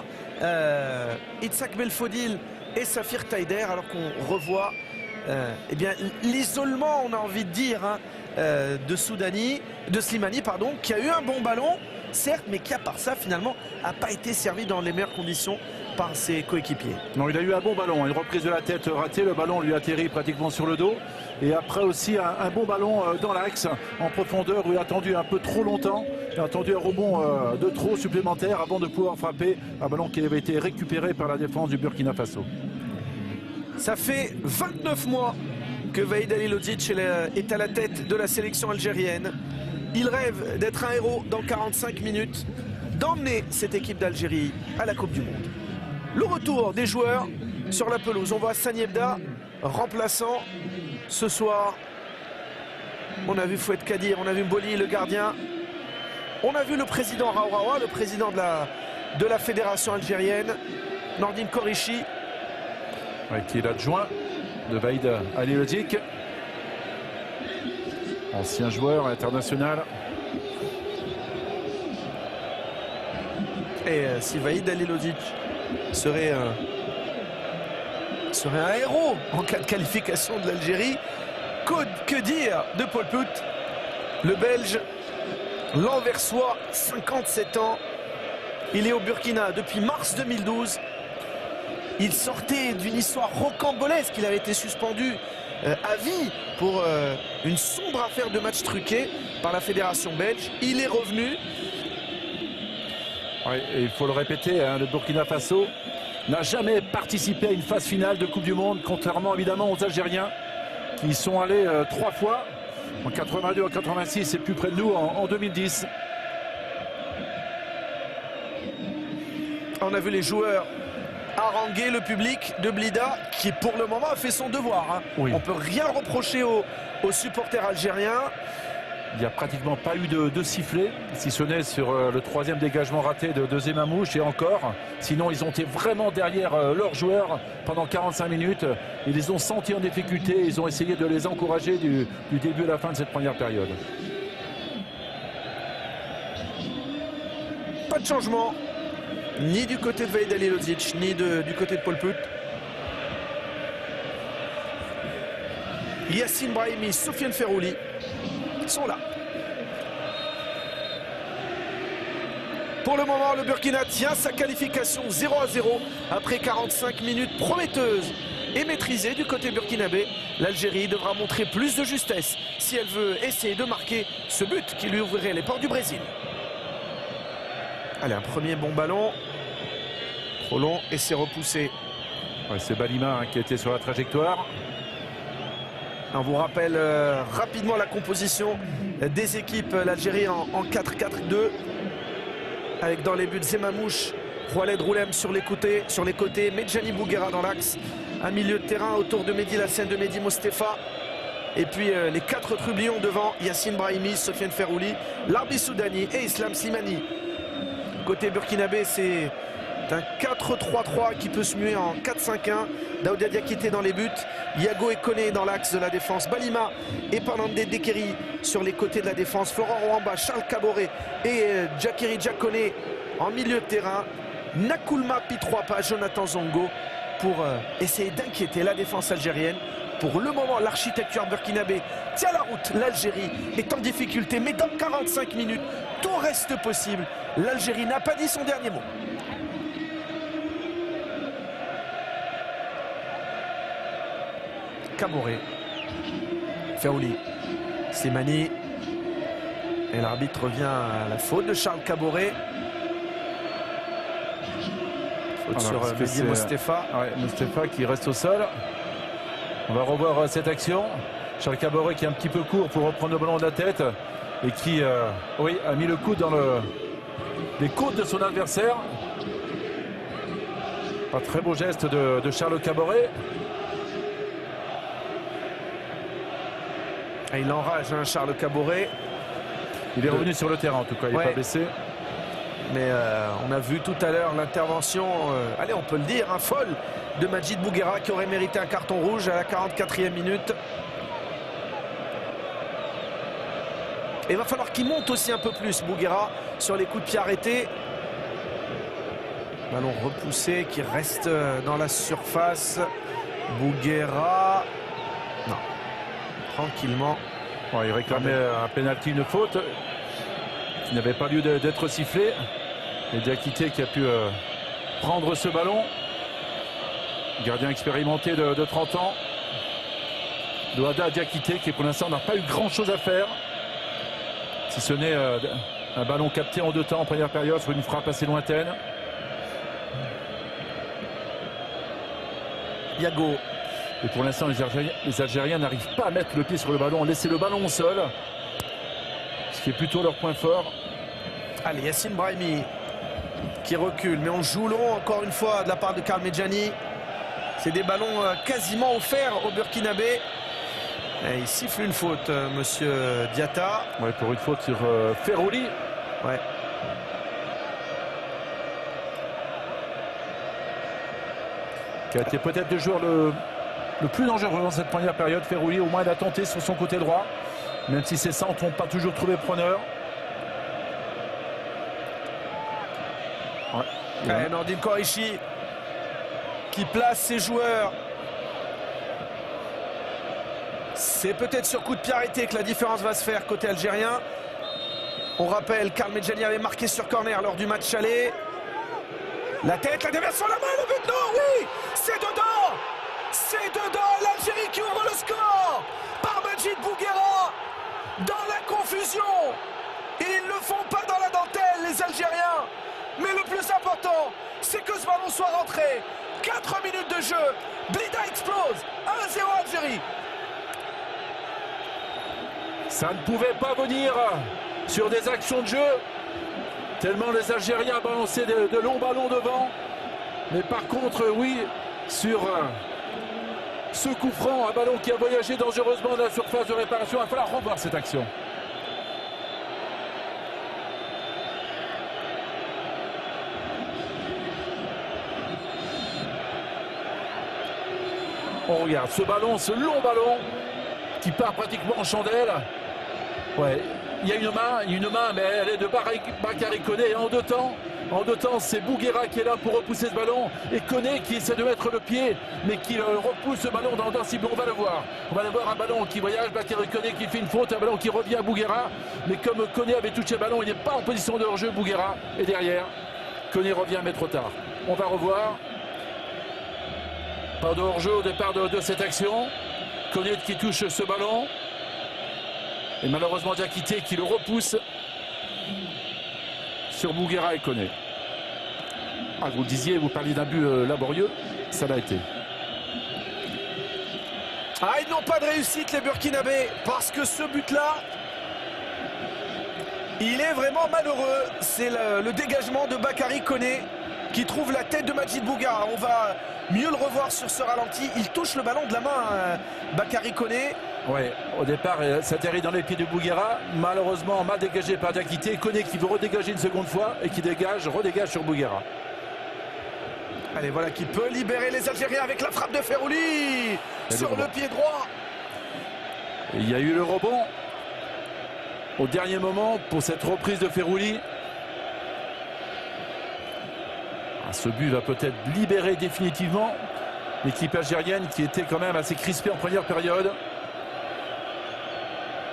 Itzhak Belfodil et Safir Taider, alors qu'on revoit eh bien l'isolement, on a envie de dire, de Slimani, qui a eu un bon ballon, certes, mais qui à part ça finalement n'a pas été servi dans les meilleures conditions par ses coéquipiers. Non, il a eu un bon ballon, une reprise de la tête ratée, le ballon lui atterrit pratiquement sur le dos. Et après aussi un bon ballon dans l'axe en profondeur où il a attendu un peu trop longtemps. Il a attendu un rebond de trop supplémentaire avant de pouvoir frapper un ballon qui avait été récupéré par la défense du Burkina Faso. Ça fait 29 mois que Vahid Halilovic est à la tête de la sélection algérienne. Il rêve d'être un héros dans 45 minutes, d'emmener cette équipe d'Algérie à la Coupe du Monde. Le retour des joueurs sur la pelouse. On voit Saniebda, remplaçant ce soir. On a vu Fouet Kadir, on a vu Mboli, le gardien. On a vu le président Raouraoua, le président de la fédération algérienne, Nordine Korichi. Ouais, qui est l'adjoint de Vahid Halilovic. Ancien joueur international. Et si Vahid Halilovic serait un héros en cas de qualification de l'Algérie, que dire de Paul Put, le Belge, l'Anversois, 57 ans. Il est au Burkina depuis mars 2012. Il sortait d'une histoire rocambolesque. Il avait été suspendu à vie pour une sombre affaire de match truqué par la fédération belge. Il est revenu. Oui, et il faut le répéter, le Burkina Faso n'a jamais participé à une phase finale de Coupe du Monde, contrairement évidemment aux Algériens qui y sont allés 3 fois, en 82, en 86 et plus près de nous en 2010. On a vu les joueurs haranguer le public de Blida qui pour le moment a fait son devoir. Oui. On ne peut rien reprocher aux supporters algériens. Il n'y a pratiquement pas eu de sifflet, si ce n'est sur le troisième dégagement raté de Zemamouche et encore. Sinon, ils ont été vraiment derrière leurs joueurs pendant 45 minutes. Ils les ont sentis en difficulté. Ils ont essayé de les encourager du début à la fin de cette première période. Pas de changement, ni du côté de Vaïd Halilovic, ni du côté de Paul Put. Yassine Brahimi, Sofiane Ferrouli sont là. Pour le moment, le Burkina tient sa qualification 0-0 après 45 minutes prometteuses et maîtrisées du côté burkinabé. L'Algérie devra montrer plus de justesse si elle veut essayer de marquer ce but qui lui ouvrirait les portes du Brésil. Allez, un premier bon ballon. Trop long et c'est repoussé. Ouais, c'est Balima qui était sur la trajectoire. On vous rappelle rapidement la composition des équipes. L'Algérie en 4-4-2 avec dans les buts Zemamouche, Khaled Roulem sur les côtés, Medjani Bouguera dans l'axe, un milieu de terrain autour de Mehdi Lassène, de Mehdi Mostefa, et puis les 4 trublions devant, Yassine Brahimi, Sofiane Ferrouli, Larbi Soudani et Islam Slimani. Côté burkinabé, c'est un 4-3-3 qui peut se muer en 4-5-1. Daouda Diakité dans les buts, Yago Ekoné dans l'axe de la défense, Balima et Panande Dekeri sur les côtés de la défense, Florent Rwamba, Charles Caboret et Djakiri Djakone en milieu de terrain, Nakoulma Pitroapa, Jonathan Zongo pour essayer d'inquiéter la défense algérienne. Pour le moment, l'architecture burkinabé tient la route. L'Algérie est en difficulté, mais dans 45 minutes, tout reste possible. L'Algérie n'a pas dit son dernier mot. Caboret, Ferrouli, Slimani, et l'arbitre revient à la faute de Charles Caboret. Faute sur Mehdi Mostefa. Ouais, Mostefa qui reste au sol. On va revoir cette action. Charles Caboret qui est un petit peu court pour reprendre le ballon de la tête et qui a mis le coude dans les côtes de son adversaire. Un très beau geste de Charles Caboret. Et il enrage Charles Caboret. Il est revenu sur le terrain en tout cas, il n'est pas blessé. Mais on a vu tout à l'heure l'intervention, allez on peut le dire, folle de Majid Bouguera qui aurait mérité un carton rouge à la 44e minute. Et il va falloir qu'il monte aussi un peu plus Bouguera sur les coups de pied arrêtés. Ballon repoussé qui reste dans la surface. Bouguera, non, tranquillement. Bon, il réclamait un pénalty, une faute qui n'avait pas lieu d'être sifflé. Et Diakité qui a pu prendre ce ballon. Gardien expérimenté de 30 ans. Douada Diakité qui pour l'instant n'a pas eu grand chose à faire. Si ce n'est un ballon capté en 2 temps en première période sur une frappe assez lointaine. Yago. Et pour l'instant les Algériens n'arrivent pas à mettre le pied sur le ballon, laisser le ballon au sol. Ce qui est plutôt leur point fort. Allez, Yassine Brahimi qui recule, mais on joue long encore une fois de la part de Karl Medjani. C'est des ballons quasiment offerts au Burkinabé. Et il siffle une faute, monsieur Diatta. Ouais, pour une faute sur Ferrouli. Ouais. Qui a été peut-être le joueur le plus dangereux dans cette première période. Ferrouli, au moins, il a tenté sur son côté droit. Même si ses centres n'ont pas toujours trouvé preneur. Ouais. Nordine Koureichi qui place ses joueurs. C'est peut-être sur coup de pied arrêté que la différence va se faire côté algérien. On rappelle, Karl Medjani avait marqué sur corner lors du match aller. La tête, la déviation, la main, le but, non, oui, c'est dedans. C'est dedans, l'Algérie qui ouvre le score par Majid Bouguera dans la confusion. Ils ne le font pas dans la dentelle, les Algériens. Mais le plus important, c'est que ce ballon soit rentré. 4 minutes de jeu, Blida explose, 1-0 Algérie. Ça ne pouvait pas venir sur des actions de jeu, tellement les Algériens balançaient de longs ballons devant. Mais par contre, oui, sur ce coup franc, un ballon qui a voyagé dangereusement dans la surface de réparation, il va falloir revoir cette action. On regarde ce ballon, ce long ballon qui part pratiquement en chandelle. Ouais, il y a une main, mais elle est de Bakary Koné. En deux temps, c'est Bouguera qui est là pour repousser ce ballon. Et Koné qui essaie de mettre le pied, mais qui repousse ce ballon dans cible. On va le voir. On va le voir, un ballon qui voyage, Bakary Koné qui fait une faute, un ballon qui revient à Bouguera. Mais comme Koné avait touché le ballon, il n'est pas en position de hors-jeu, Bouguera. Et derrière, Koné revient, mais trop tard. On va revoir. Pas de hors-jeu au départ de cette action. Koné qui touche ce ballon. Et malheureusement Diakité qui le repousse sur Bouguera et Koné. Ah, vous le disiez, vous parliez d'un but laborieux, ça l'a été. Ah, ils n'ont pas de réussite les Burkinabés, parce que ce but-là, il est vraiment malheureux. C'est le dégagement de Bakary Koné qui trouve la tête de Majid Bouguera. On va mieux le revoir sur ce ralenti. Il touche le ballon de la main, Bakary Koné. Ouais, au départ, ça atterrit dans les pieds de Bouguera. Malheureusement, mal dégagé par Diakité. Koné qui veut redégager une seconde fois et qui redégage sur Bouguera. Allez, voilà qui peut libérer les Algériens avec la frappe de Ferrouli sur le pied droit. Et il y a eu le rebond au dernier moment pour cette reprise de Ferrouli. Ce but va peut-être libérer définitivement l'équipe algérienne qui était quand même assez crispée en première période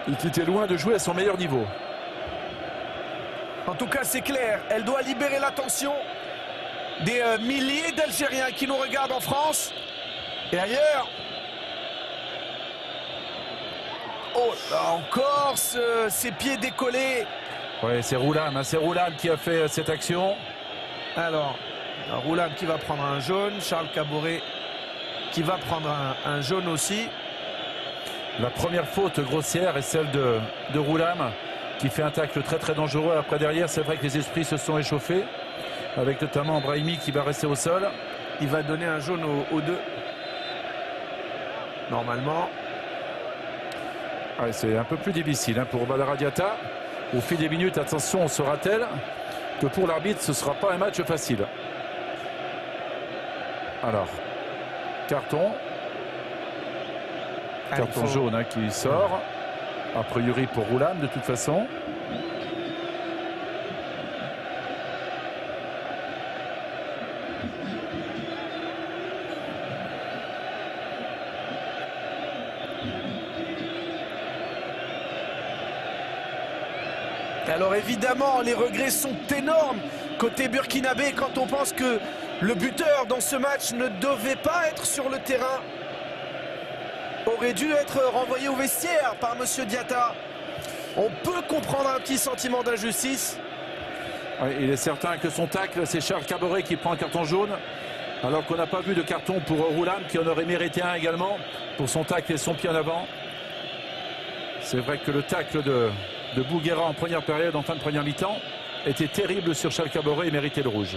et qui était loin de jouer à son meilleur niveau. En tout cas, c'est clair, elle doit libérer l'attention des milliers d'Algériens qui nous regardent en France et ailleurs. Oh là encore, ses pieds décollés. Oui, c'est Roulam, c'est Roulam qui a fait cette action. Alors, Roulam qui va prendre un jaune, Charles Caboret qui va prendre un jaune aussi. La première faute grossière est celle de Roulam qui fait un tacle très très dangereux. Après derrière, c'est vrai que les esprits se sont échauffés avec notamment Brahimi qui va rester au sol. Il va donner un jaune aux deux. Normalement. Ouais, c'est un peu plus difficile pour Badara Diatta. Au fil des minutes, attention, on saura-t-elle que pour l'arbitre, ce ne sera pas un match facile. Alors, carton jaune qui sort. A priori pour Roulam de toute façon. Alors évidemment, les regrets sont énormes côté burkinabé quand on pense que le buteur dans ce match ne devait pas être sur le terrain. Aurait dû être renvoyé au vestiaire par Monsieur Diatta. On peut comprendre un petit sentiment d'injustice. Oui, il est certain que son tacle, c'est Charles Caboret qui prend un carton jaune. Alors qu'on n'a pas vu de carton pour Roulam qui en aurait mérité un également pour son tacle et son pied en avant. C'est vrai que le tacle de Bouguera en première période, en fin de première mi-temps, était terrible sur Charles Caboret et méritait le rouge.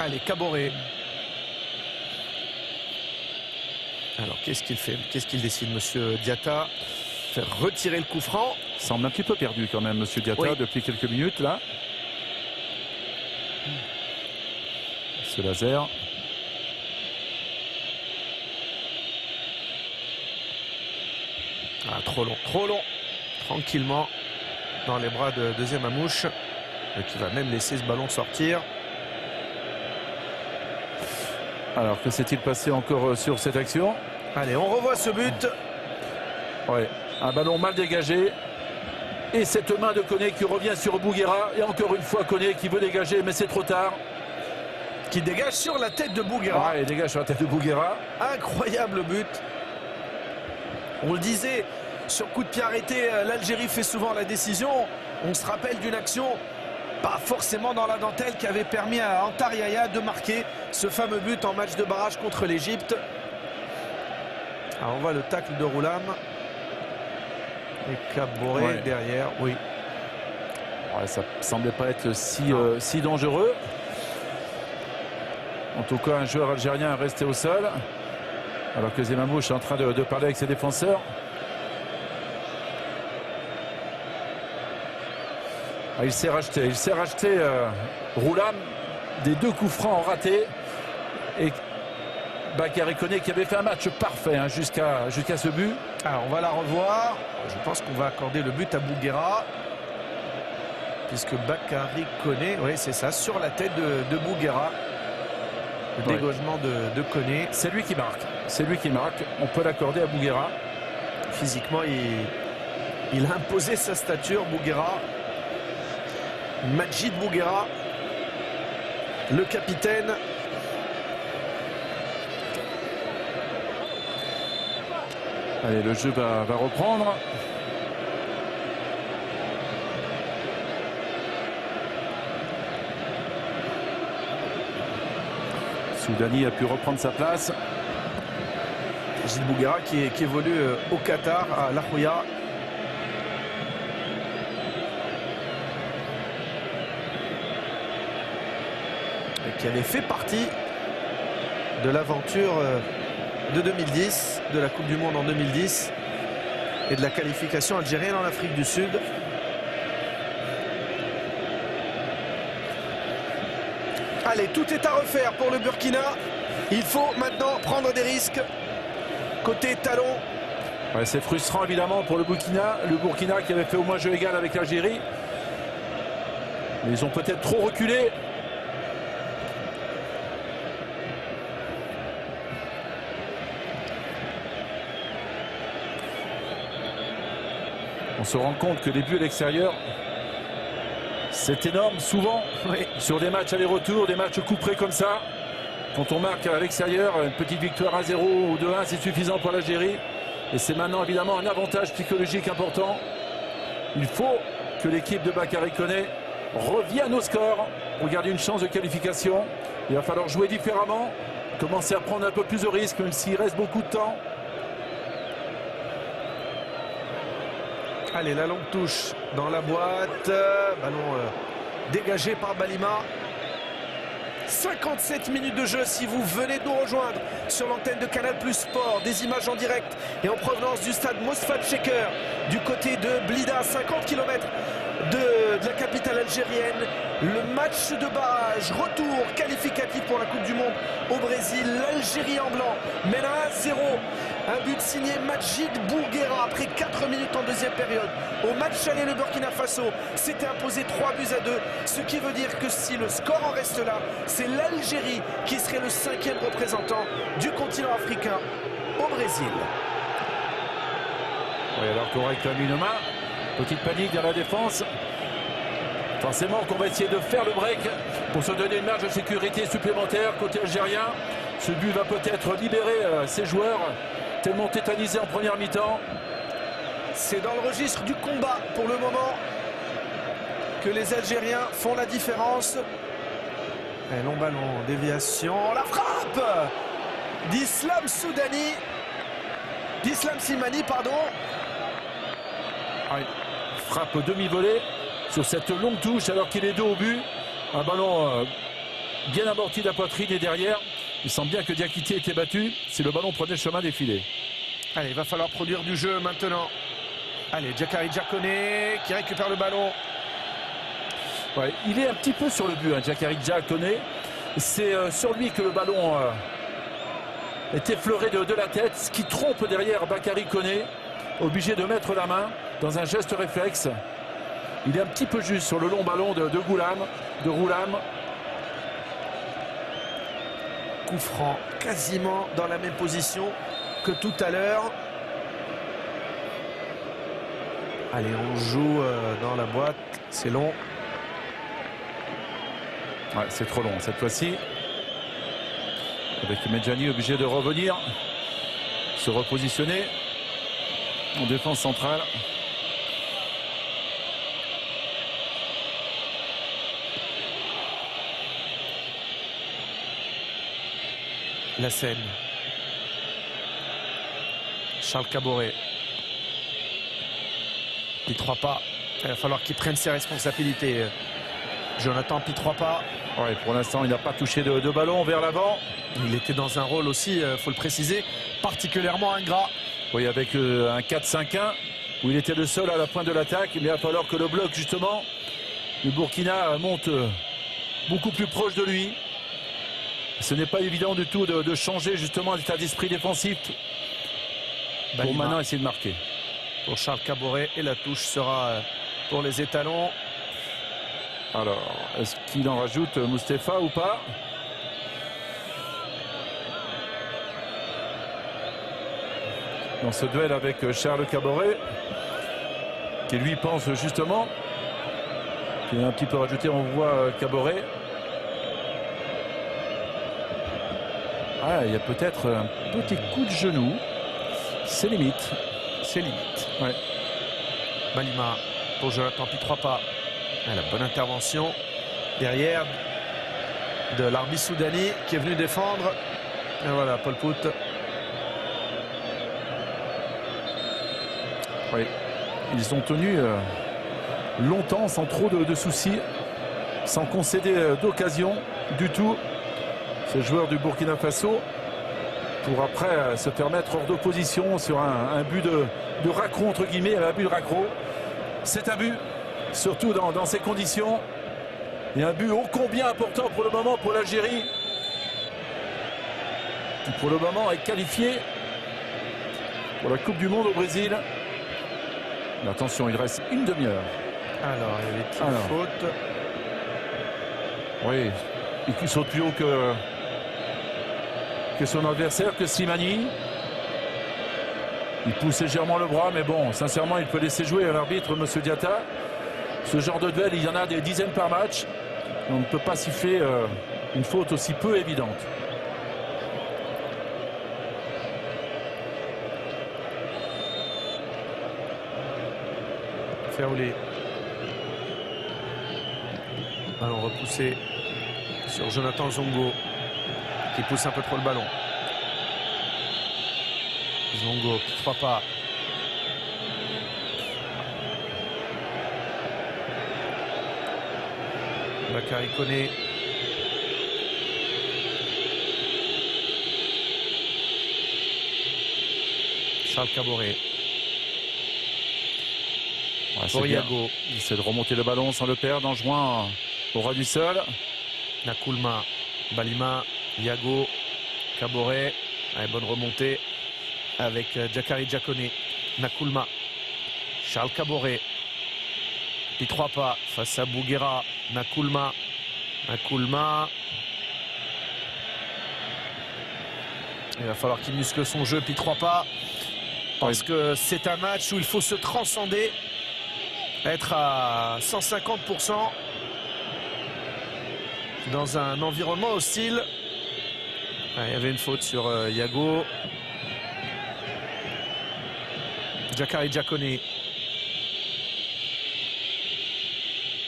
Allez, Caboret. Alors, qu'est-ce qu'il fait? Qu'est-ce qu'il décide, Monsieur Diatta? Faire retirer le coup franc. Il semble un petit peu perdu quand même, Monsieur Diatta, oui, depuis quelques minutes, là. Ce laser. Ah, trop long, trop long. Tranquillement, dans les bras de deuxième Amouche, qui va même laisser ce ballon sortir. Alors, que s'est-il passé encore sur cette action? Allez, on revoit ce but. Ouais, un ballon mal dégagé. Et cette main de Koné qui revient sur Bouguera. Et encore une fois, Koné qui veut dégager, mais c'est trop tard. Qui dégage sur la tête de Bouguera. Ah, il dégage sur la tête de Bouguera. Incroyable but. On le disait, sur coup de pied arrêté, l'Algérie fait souvent la décision. On se rappelle d'une action, pas forcément dans la dentelle, qui avait permis à Antar Yahya de marquer ce fameux but en match de barrage contre l'Égypte. Alors on voit le tacle de Roulam. Et Caboret derrière, oui. Ouais, ça semblait pas être si dangereux. En tout cas, un joueur algérien est resté au sol. Alors que Zemamouche est en train de parler avec ses défenseurs. Ah, il s'est racheté Roulam des deux coups francs ratés. Et Bakary Koné qui avait fait un match parfait hein, jusqu'à ce but. Alors on va la revoir. Je pense qu'on va accorder le but à Bouguera. Puisque Bakary Koné, oui c'est ça, sur la tête de Bouguera. Le dégagement de Koné. C'est lui qui marque. C'est lui qui marque. On peut l'accorder à Bouguera. Physiquement, il a imposé sa stature, Bouguera. Majid Bouguera, le capitaine. Allez, le jeu va reprendre. Soudani a pu reprendre sa place. Gilles Bouguera qui évolue au Qatar, à La Joya. Et qui avait fait partie de l'aventure de 2010, de la Coupe du Monde en 2010 et de la qualification algérienne en Afrique du Sud. Allez, tout est à refaire pour le Burkina. Il faut maintenant prendre des risques. Côté talon. Ouais, c'est frustrant évidemment pour le Burkina. Le Burkina qui avait fait au moins jeu égal avec l'Algérie. Mais ils ont peut-être trop reculé. On se rend compte que les buts à l'extérieur, c'est énorme souvent. Oui. Sur des matchs aller-retour, des matchs couperés comme ça. Quand on marque à l'extérieur, une petite victoire 1-0 ou 2-1, c'est suffisant pour l'Algérie. Et c'est maintenant évidemment un avantage psychologique important. Il faut que l'équipe de Bakary Koné revienne au score pour garder une chance de qualification. Il va falloir jouer différemment, commencer à prendre un peu plus de risques, même s'il reste beaucoup de temps. Allez, la longue touche dans la boîte. Ballon dégagé par Balima. 57 minutes de jeu si vous venez de nous rejoindre sur l'antenne de Canal Plus Sport. Des images en direct et en provenance du stade Mosfat Checker du côté de Blida, 50 km de la capitale algérienne. Le match de barrage, retour qualificatif pour la Coupe du Monde au Brésil. L'Algérie en blanc mène à 1-0. Un but signé Majid Bouguera après 4 minutes en deuxième période. Au match aller, le Burkina Faso s'était imposé 3-2. Ce qui veut dire que si le score en reste là, c'est l'Algérie qui serait le 5e représentant du continent africain au Brésil. Oui, alors correct a mis une main. Petite panique dans la défense. Forcément qu'on va essayer de faire le break pour se donner une marge de sécurité supplémentaire côté algérien. Ce but va peut-être libérer ses joueurs tellement tétanisés en première mi-temps. C'est dans le registre du combat pour le moment que les Algériens font la différence. Et long ballon, déviation, la frappe d'Islam Soudani. D'Islam Slimani, pardon. Ah, frappe demi-volée sur cette longue touche alors qu'il est dos au but. Un ballon bien amorti de la poitrine et derrière. Il semble bien que Diakité était battu si le ballon prenait le chemin des filets. Allez, il va falloir produire du jeu maintenant. Allez, Bakary Koné qui récupère le ballon. Ouais, il est un petit peu sur le but, hein, Bakary Koné. C'est sur lui que le ballon est effleuré de la tête, ce qui trompe derrière Bakary Koné, obligé de mettre la main dans un geste réflexe. Il est un petit peu juste sur le long ballon de Roulam. Coup franc, quasiment dans la même position que tout à l'heure. Allez, on joue dans la boîte, c'est long. Ouais, c'est trop long cette fois-ci. Avec Medjani obligé de revenir, se repositionner en défense centrale. La scène. Charles Caboret. Pi 3 pas. Il va falloir qu'il prenne ses responsabilités. Jonathan Pi 3 pas. Ouais, pour l'instant, il n'a pas touché de ballon vers l'avant. Il était dans un rôle aussi, faut le préciser, particulièrement ingrat. Oui, avec un 4-5-1 où il était le seul à la pointe de l'attaque. Mais il va falloir que le bloc, justement, le Burkina monte beaucoup plus proche de lui. Ce n'est pas évident du tout de changer justement l'état d'esprit défensif pour maintenant essayer de marquer. Pour Charles Caboret, et la touche sera pour les étalons. Alors, est-ce qu'il en rajoute Mustapha ou pas? Dans ce duel avec Charles Caboret, qui lui pense justement qu'il est un petit peu rajouté. On voit Caboret. Ah, il y a peut-être un petit coup de genou. C'est limite. C'est limite. Ouais. Balima pour Jonathan Pi, 3 pas. Ah, la bonne intervention derrière de l'arbitre Soudani qui est venu défendre. Et voilà, Paul Pout. Oui. Ils ont tenu longtemps sans trop de soucis, sans concéder d'occasion du tout. Ces joueurs du Burkina Faso, pour après se faire mettre hors d'opposition sur un but de raccro, entre guillemets, un but de raccro. C'est un but, surtout dans ces conditions. Et un but ô combien important pour le moment pour l'Algérie, qui pour le moment est qualifiée pour la Coupe du Monde au Brésil. Mais attention, il reste une demi-heure. Alors, il y avait une faute. Oui, il qui saute plus haut que son adversaire, que Slimani. Il pousse légèrement le bras, mais bon, sincèrement, il peut laisser jouer à l'arbitre, M. Diatta. Ce genre de duel, il y en a des dizaines par match. On ne peut pas siffler une faute aussi peu évidente. Ferroulé. Ballon repoussé sur Jonathan Zongo, qui pousse un peu trop le ballon. Zongo qui 3 pas. Bakary Koné. Charles Caboret. Ouais, pour Yago. Il essaie de remonter le ballon sans le perdre en jouant au ras du sol. Nakoulma, Balima, Yago, Caboret. Allez, bonne remontée avec Jakari Diakone. Nakoulma, Charles Caboret. Puis 3 pas face à Bouguera. Nakoulma. Il va falloir qu'il muscle son jeu. Puis 3 pas. Parce que c'est un match où il faut se transcender. Être à 150% dans un environnement hostile. Il y avait une faute sur Yago. Jakari Diakone.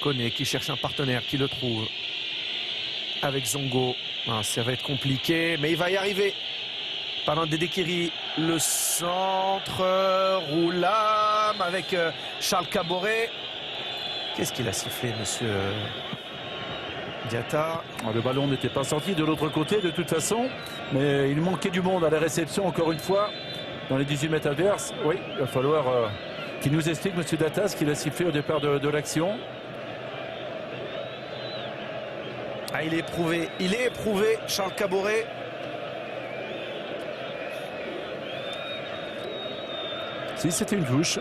Koné qui cherche un partenaire, qui le trouve. Avec Zongo. Ça va être compliqué, mais il va y arriver. Pendant Dédékiri, le centre, Roulam avec Charles Caboret. Qu'est-ce qu'il a sifflé, monsieur Diatta? Le ballon n'était pas sorti de l'autre côté de toute façon, mais il manquait du monde à la réception encore une fois dans les 18 mètres adverses. Oui, il va falloir qu'il nous explique, monsieur Diatta, ce qu'il a sifflé au départ de l'action. Ah, il est éprouvé, Charles Caboret. Si c'était une touche,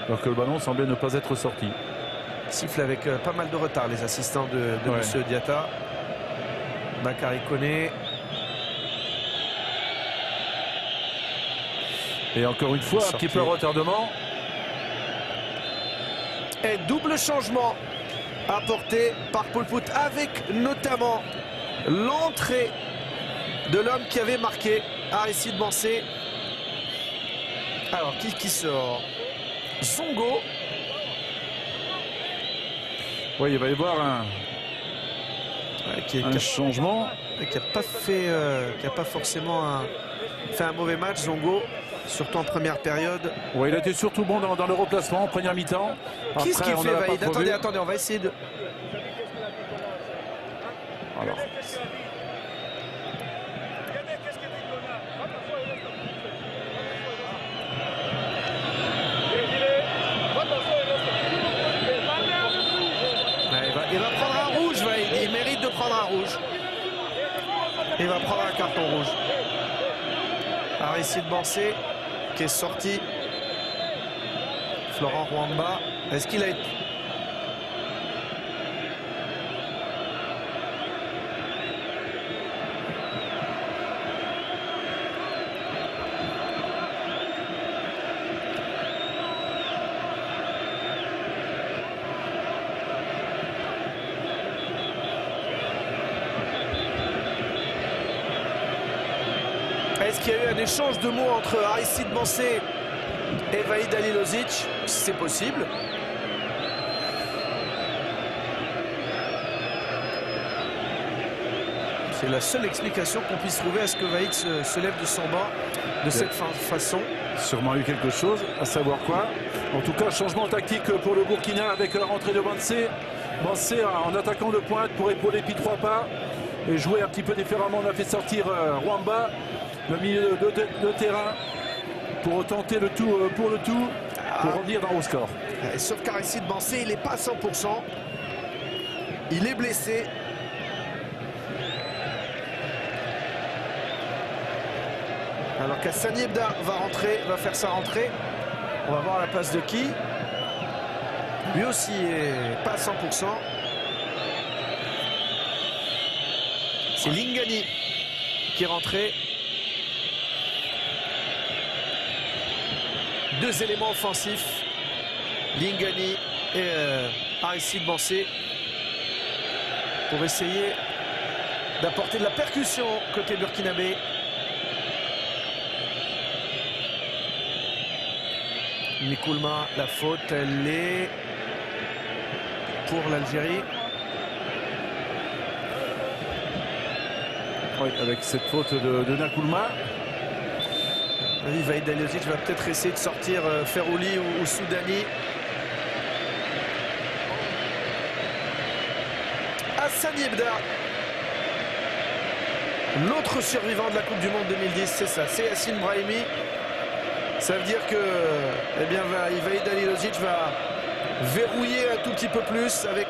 alors que le ballon semblait ne pas être sorti. Siffle avec pas mal de retard les assistants de monsieur Diatta. Bakary Koné. Et encore une fois, un petit peu de retardement. Et double changement apporté par Paul Pout, avec notamment l'entrée de l'homme qui avait marqué, Aristide Mansé. Alors, qui sort? Zongo. Oui, il va y avoir un changement. Qui n'a pas forcément fait un mauvais match, Zongo, surtout en première période. Oui, il a été surtout bon dans le replacement en première mi-temps. Qu'est-ce qu'il fait, Vaïd? Attendez, on va essayer de... Alors... Il va prendre un rouge, Vaïd. Il mérite de prendre un rouge. Il va prendre un carton rouge. Aristide Bancé qui est sorti. Florent Rwamba. Est-ce qu'il a été... Est-ce qu'il y a eu un échange de mots entre Aristide Bancé et Vahid Halilovic? C'est possible. C'est la seule explication qu'on puisse trouver à ce que Vahid se lève de son banc de cette façon. Sûrement eu quelque chose, à savoir quoi. En tout cas, changement tactique pour le Burkina avec la rentrée de Bancé. Bancé en attaquant de pointe pour épauler puis 3 pas et jouer un petit peu différemment. On a fait sortir Rwamba, le milieu de terrain, pour tenter le tout pour le tout, pour revenir dans le score. Sauf qu'Aristide Bancé, il n'est pas à 100%. Il est blessé. Alors qu'Hassani Ebda va faire sa rentrée. On va voir la passe de qui. Lui aussi est pas à 100%. C'est Lingani qui est rentré. 2 éléments offensifs. Lingani et Aristide Bancé pour essayer d'apporter de la percussion côté burkinabé. Nkoulma, la faute, elle est pour l'Algérie. Oui, avec cette faute de Nkoulma. Vahid Halilovic va peut-être essayer de sortir Ferrouli ou Soudani. Hassani Ebda, l'autre survivant de la Coupe du Monde 2010, c'est ça, c'est Yassine Brahimi. Ça veut dire que eh bien, Vahid Halilovic va verrouiller un tout petit peu plus avec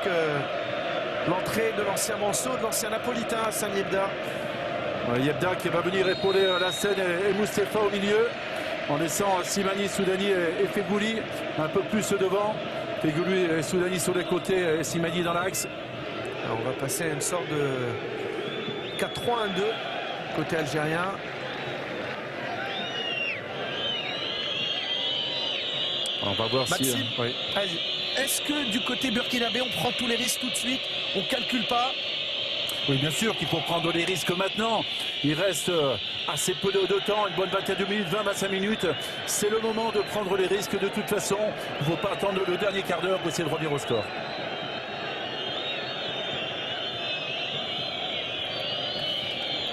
l'entrée de l'ancien Manceau, de l'ancien Napolitain, Hassani Ebda. Yebda qui va venir épauler la scène et Moustapha au milieu en laissant Slimani, Soudani et Fegouli un peu plus devant. Fegouli et Soudani sur les côtés et Slimani dans l'axe. On va passer à une sorte de 4-3-1-2 côté algérien. On va voir Maxime, si... oui. Est-ce que du côté burkinabé, on prend tous les risques tout de suite? On ne calcule pas? Oui, bien sûr qu'il faut prendre les risques maintenant. Il reste assez peu de temps, une bonne vingtaine de minutes, 20-25 minutes. C'est le moment de prendre les risques de toute façon. Il ne faut pas attendre le dernier quart d'heure pour essayer de revenir au score.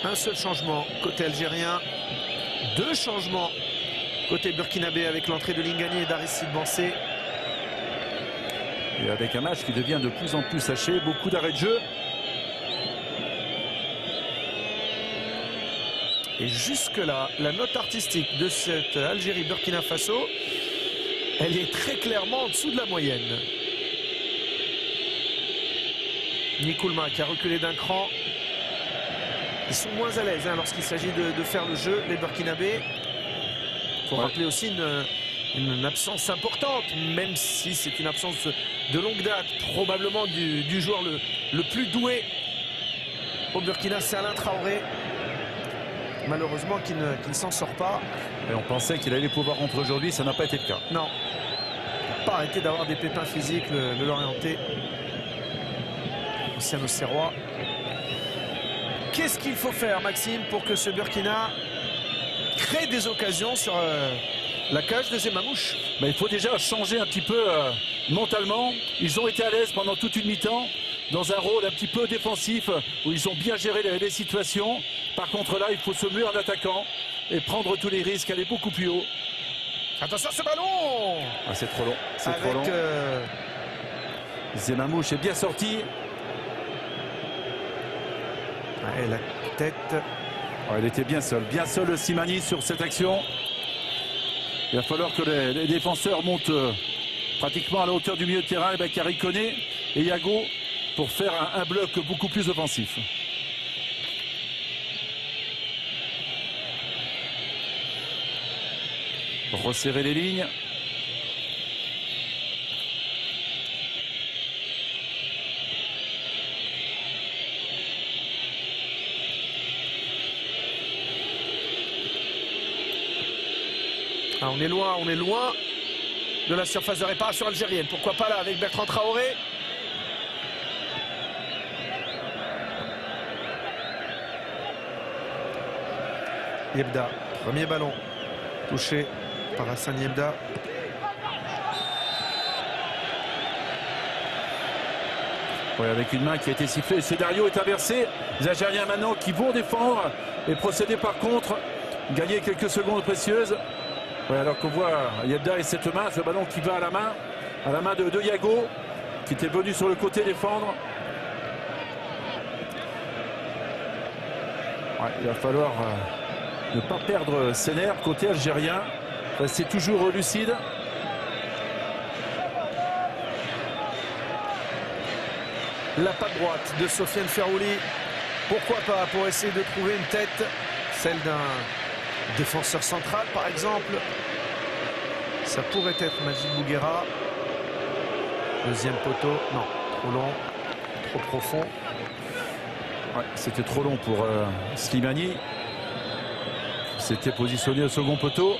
Un seul changement côté algérien. 2 changements côté burkinabé avec l'entrée de Lingani et d'Aristide Bancé. Et avec un match qui devient de plus en plus haché, beaucoup d'arrêts de jeu. Et jusque-là, la note artistique de cette Algérie-Burkina Faso, elle est très clairement en dessous de la moyenne. Nkoulma qui a reculé d'un cran. Ils sont moins à l'aise lorsqu'il s'agit de faire le jeu, les Burkinabés. Il faut rappeler aussi une absence importante, même si c'est une absence de longue date, probablement du joueur le plus doué au Burkina, c'est Alain Traoré. Malheureusement, qui ne s'en sort pas. Et on pensait qu'il allait pouvoir rentrer aujourd'hui, ça n'a pas été le cas. Non. Pas arrêté d'avoir des pépins physiques, le Lorientais. Ancien Auxerrois. Qu'est-ce qu'il faut faire, Maxime, pour que ce Burkina crée des occasions sur la cage de Zemamouche? Il faut déjà changer un petit peu mentalement. Ils ont été à l'aise pendant toute une mi-temps, dans un rôle un petit peu défensif, où ils ont bien géré les situations. Par contre, là, il faut se muer en attaquant et prendre tous les risques, aller beaucoup plus haut. Attention, ce ballon! Ah, c'est trop long. C'est trop long. Zemamouche est bien sorti. Ouais, la tête. Oh, il était bien seul Slimani sur cette action. Il va falloir que les défenseurs montent pratiquement à la hauteur du milieu de terrain avec Caricone et Yago pour faire un bloc beaucoup plus offensif. resserrer les lignes. Ah, on est loin de la surface de réparation algérienne. Pourquoi pas là avec Bertrand Traoré. Yebda, premier ballon touché par Hassan Yebda. Oui, avec une main qui a été sifflée. Ce Dario est inversé. Les Algériens maintenant qui vont défendre et procéder par contre, gagner quelques secondes précieuses. Oui, alors qu'on voit Yebda et cette main, ce ballon qui va à la main de Yago, qui était venu sur le côté défendre. Ouais, il va falloir ne pas perdre ses nerfs côté algérien. Rester toujours lucide. La patte droite de Sofiane Ferrouli. Pourquoi pas, pour essayer de trouver une tête, celle d'un défenseur central par exemple. Ça pourrait être Majid Bouguera. Deuxième poteau, non, trop long, trop profond. Ouais, c'était trop long pour Slimani. S'était positionné au second poteau.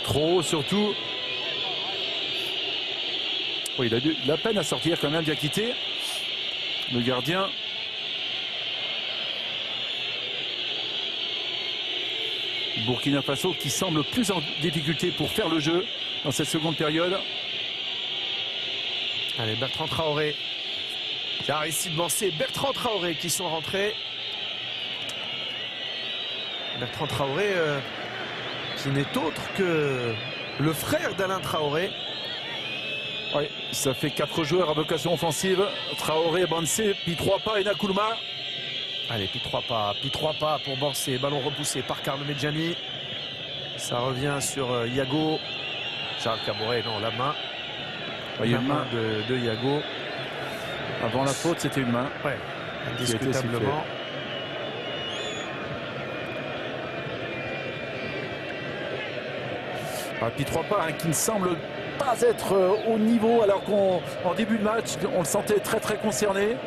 Trop haut surtout. Oui, il a eu la peine à sortir quand même, Diakité, le gardien. Burkina Faso qui semble plus en difficulté pour faire le jeu dans cette seconde période. Allez, Bertrand Traoré. Aristide Bansé et Bertrand Traoré qui sont rentrés. Bertrand Traoré qui n'est autre que le frère d'Alain Traoré. Oui, ça fait 4 joueurs à vocation offensive. Traoré, Bansé, puis 3 pas et Nakoulma. Allez, puis 3 pas pour Bansé. Ballon repoussé par Karl Medjani. Ça revient sur Yago. Charles Caboret, non, la main. Il y a une main de Yago. Avant la faute, c'était une main. Ouais, indiscutablement. Puis 3 pas qui ne semble pas être au niveau, alors qu'en début de match, on le sentait très très concerné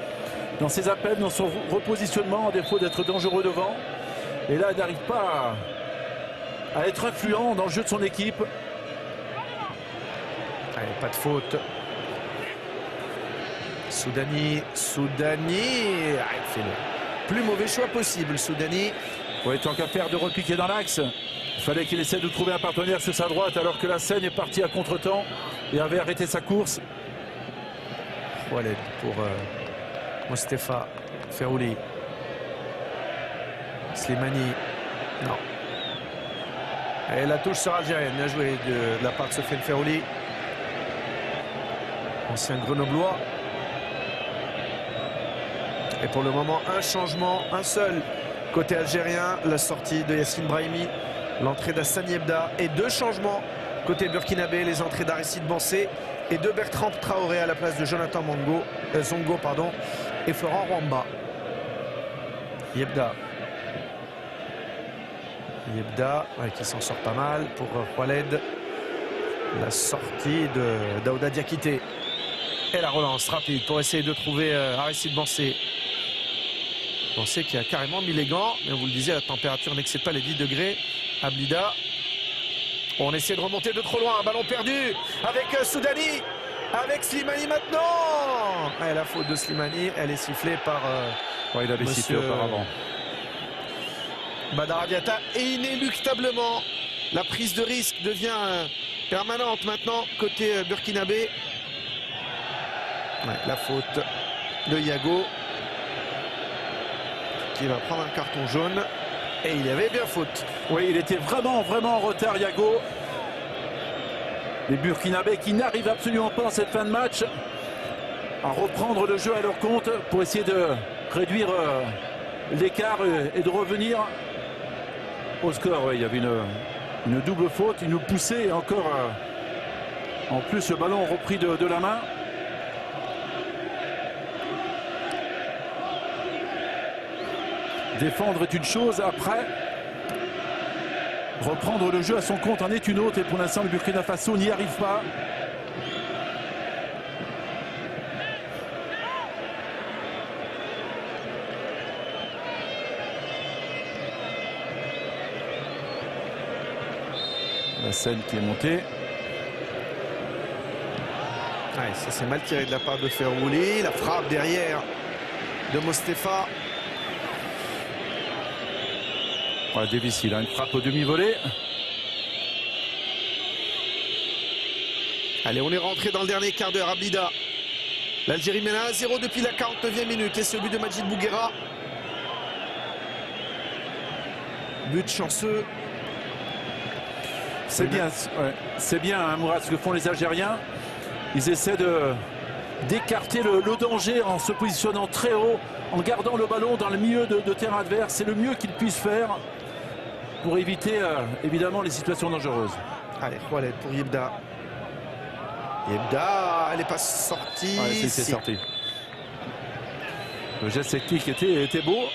dans ses appels, dans son repositionnement, à défaut d'être dangereux devant. Et là, il n'arrive pas à être influent dans le jeu de son équipe. Allez, pas de faute. Soudani. Ah, il fait le plus mauvais choix possible, Soudani. Oui, tant qu'à faire de repiquer dans l'axe. Il fallait qu'il essaie de trouver un partenaire sur sa droite alors que la Seine est partie à contre-temps et avait arrêté sa course. Waled pour Mostefa Ferrouli. Slimani. Non. Et la touche sera algérienne. Bien joué de la part de Sofiane Ferrouli. Ancien grenoblois. Et pour le moment, un changement, un seul côté algérien. La sortie de Yassine Brahimi. L'entrée d'Hassan Yebda et 2 changements côté burkinabé, les entrées d'Aristide Bansé et de Bertrand Traoré à la place de Jonathan Zongo et Florent Rwamba. Yebda ouais, qui s'en sort pas mal pour Waled. La sortie de Daouda Diakité et la relance rapide pour essayer de trouver Aristide Bansé. Bansé qui a carrément mis les gants, mais on vous le disait, la température n'excède pas les 10 degrés. Ablida. On essaie de remonter de trop loin. Un ballon perdu avec Soudani. Avec Slimani maintenant. Et la faute de Slimani, elle est sifflée par il avait sifflé auparavant. Badara Diatta. Et inéluctablement, la prise de risque devient permanente maintenant côté burkinabé. Ouais, la faute de Yago qui va prendre un carton jaune. Et il y avait bien faute. Oui, il était vraiment en retard, Yago. Les Burkinabés qui n'arrivent absolument pas en cette fin de match à reprendre le jeu à leur compte pour essayer de réduire l'écart et de revenir au score. Oui, il y avait une double faute, une poussée et encore en plus le ballon repris de la main. Défendre est une chose, après reprendre le jeu à son compte en est une autre. Et pour l'instant, le Burkina Faso n'y arrive pas. La scène qui est montée. Ouais, ça c'est mal tiré de la part de Ferrouli. La frappe derrière de Mostefa. Ouais, difficile, hein, une frappe au demi-volée. Allez, on est rentré dans le dernier quart d'heure à Blida. L'Algérie mène à 1-0 depuis la 49e minute. Et ce but de Majid Bouguera. But chanceux. C'est bien, ouais, c'est bien, hein, Mourad, ce que font les Algériens. Ils essaient d'écarter le danger en se positionnant très haut, en gardant le ballon dans le milieu de terrain adverse. C'est le mieux qu'ils puissent faire pour éviter évidemment les situations dangereuses. Allez, Khaled pour Yebda. Yebda, elle n'est pas sortie. Ouais, c'est sorti. Le geste technique était beau.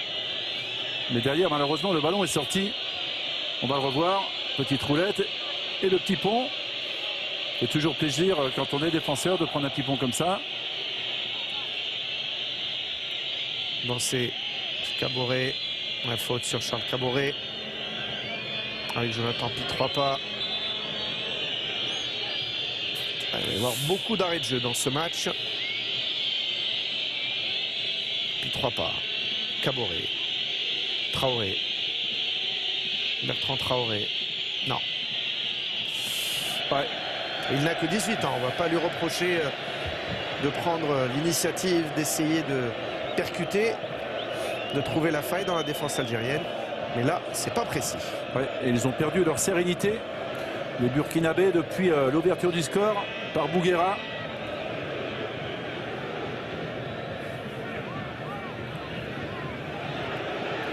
Mais derrière, malheureusement, le ballon est sorti. On va le revoir. Petite roulette et le petit pont. C'est toujours plaisir quand on est défenseur de prendre un petit pont comme ça. Bon, c'est Caboret. La faute sur Charles Caboret. Avec Jonathan Pi, 3 pas. Il va y avoir beaucoup d'arrêts de jeu dans ce match. Puis 3 pas. Caboret. Traoré. Bertrand Traoré. Non. Ouais. Il n'a que 18 ans. On ne va pas lui reprocher de prendre l'initiative, d'essayer de percuter, de trouver la faille dans la défense algérienne. Mais là, c'est pas précis. Ouais, et ils ont perdu leur sérénité, les Burkinabés, depuis l'ouverture du score par Bouguera.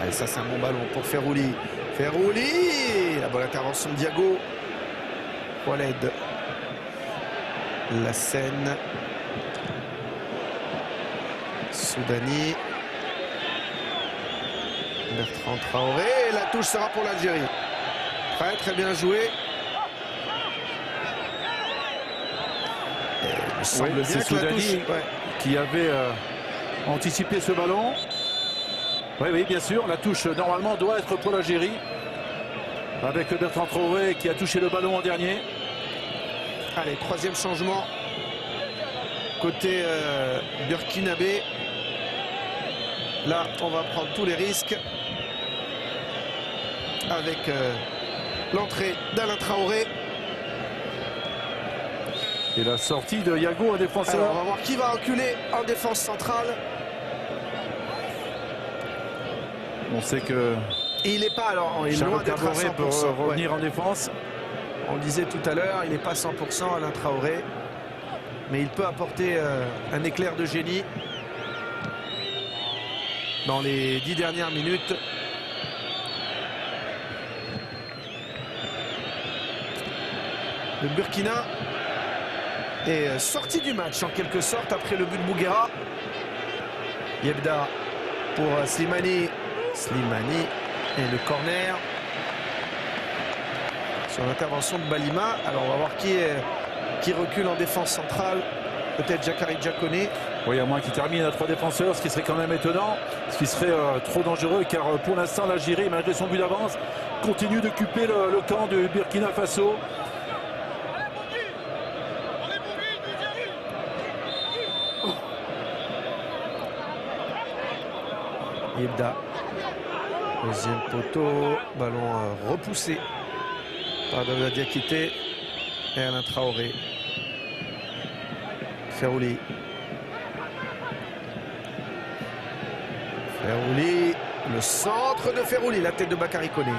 Allez, ça c'est un bon ballon pour Ferrouli. Ferrouli, la bonne intervention de Diago. Khaled. La scène. Soudani. Bertrand Traoré. La touche sera pour l'Algérie. Très très bien joué. Et il me semble bien c'est que la Soudani touche, qui avait anticipé ce ballon. Oui, bien sûr. La touche normalement doit être pour l'Algérie. Avec Bertrand Traoré qui a touché le ballon en dernier. Allez, troisième changement. Côté burkinabé. Là, on va prendre tous les risques. Avec l'entrée d'Alain Traoré. Et la sortie de Yago, un défenseur. Alors, on va voir qui va reculer en défense centrale. On sait que Il n'est pas, alors, il est loin Charles d'être à 100%. Caboret peut revenir en défense. On le disait tout à l'heure, il n'est pas 100% Alain Traoré. Mais il peut apporter un éclair de génie dans les 10 dernières minutes. Le Burkina est sorti du match en quelque sorte après le but de Bouguera. Yebda pour Slimani. Slimani et le corner. Sur l'intervention de Balima. Alors on va voir qui recule en défense centrale. Peut-être Jacari Diakone. Oui, à moins qu'il termine à 3 défenseurs, ce qui serait quand même étonnant, ce qui serait trop dangereux, car pour l'instant l'Algérie, malgré son but d'avance, continue d'occuper le camp du Burkina Faso. Yebda. Deuxième poteau. Ballon repoussé par Daouda Diakité et Alain Traoré. Ferrouli. Ferrouli. Le centre de Ferrouli. La tête de Bakary Koné.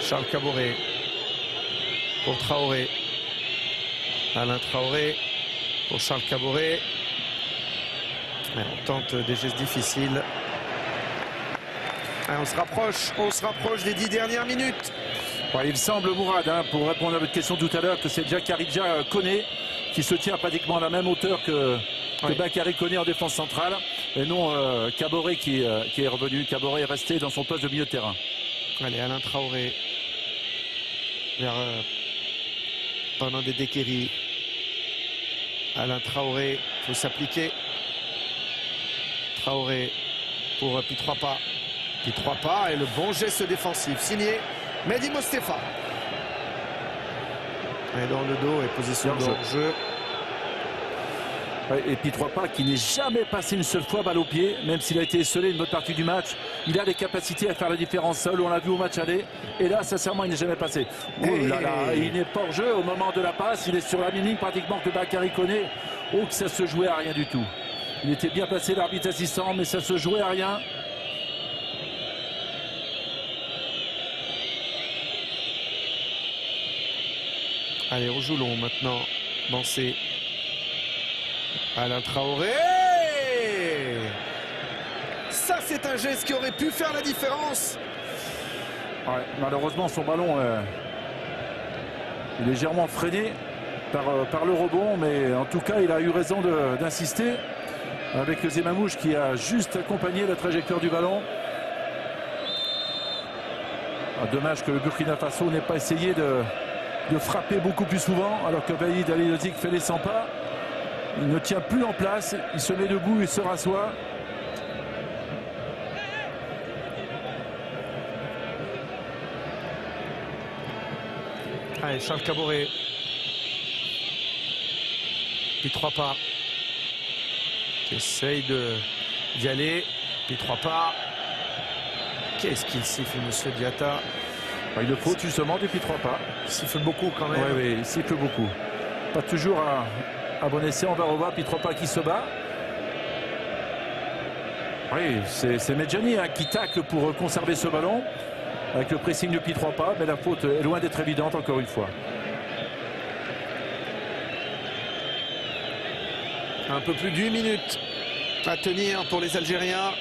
Charles Caboret. Pour Traoré. Alain Traoré. Pour Charles Caboret. On tente des gestes difficiles. On se rapproche des 10 dernières minutes. Ouais, il semble, Mourad, pour répondre à votre question tout à l'heure, que c'est Jacari Koné qui se tient pratiquement à la même hauteur que Bakary Koné en défense centrale. Et non Caboret qui est revenu. Caboret est resté dans son poste de milieu de terrain. Allez, Alain Traoré. vers pendant des Dekeri. Alain Traoré, il faut s'appliquer. Traoré pour Pitropa. Pitropa et le bon geste défensif signé Mehdi Mostefa. Et dans le dos et position de jeu. Et Pitropa qui n'est jamais passé une seule fois balle au pied, même s'il a été esselé une bonne partie du match. Il a les capacités à faire la différence seul, on l'a vu au match aller. Et là, sincèrement, il n'est jamais passé. Oh là là, il n'est pas hors jeu au moment de la passe. Il est sur la ligne pratiquement que Bakary connaît. Oh, que ça se jouait à rien du tout. Il était bien placé, l'arbitre assistant, mais ça se jouait à rien. Allez, on joue long maintenant. Bancé. Alain Traoré. Ça, c'est un geste qui aurait pu faire la différence. Ouais, malheureusement, son ballon est légèrement freiné par le rebond, mais en tout cas, il a eu raison d'insister avec Zemamouche qui a juste accompagné la trajectoire du ballon. Ah, dommage que le Burkina Faso n'ait pas essayé de frapper beaucoup plus souvent, alors que Walid Alilozic fait les 100 pas. Il ne tient plus en place, il se met debout, il se rassoit. Allez, Charles Caboret. Pitropa qui essaye d'y aller. Pitropa. Qu'est-ce qu'il siffle, monsieur Diatta? Il le faut justement du Pitropa. Il siffle beaucoup quand même. Oui, il siffle beaucoup. Pas toujours à bon escient, on va revoir Pitropa qui se bat. Oui, c'est Medjani qui tacle pour conserver ce ballon. Avec le pressing de Pitropa, mais la faute est loin d'être évidente encore une fois. Un peu plus d'8 minutes à tenir pour les Algériens.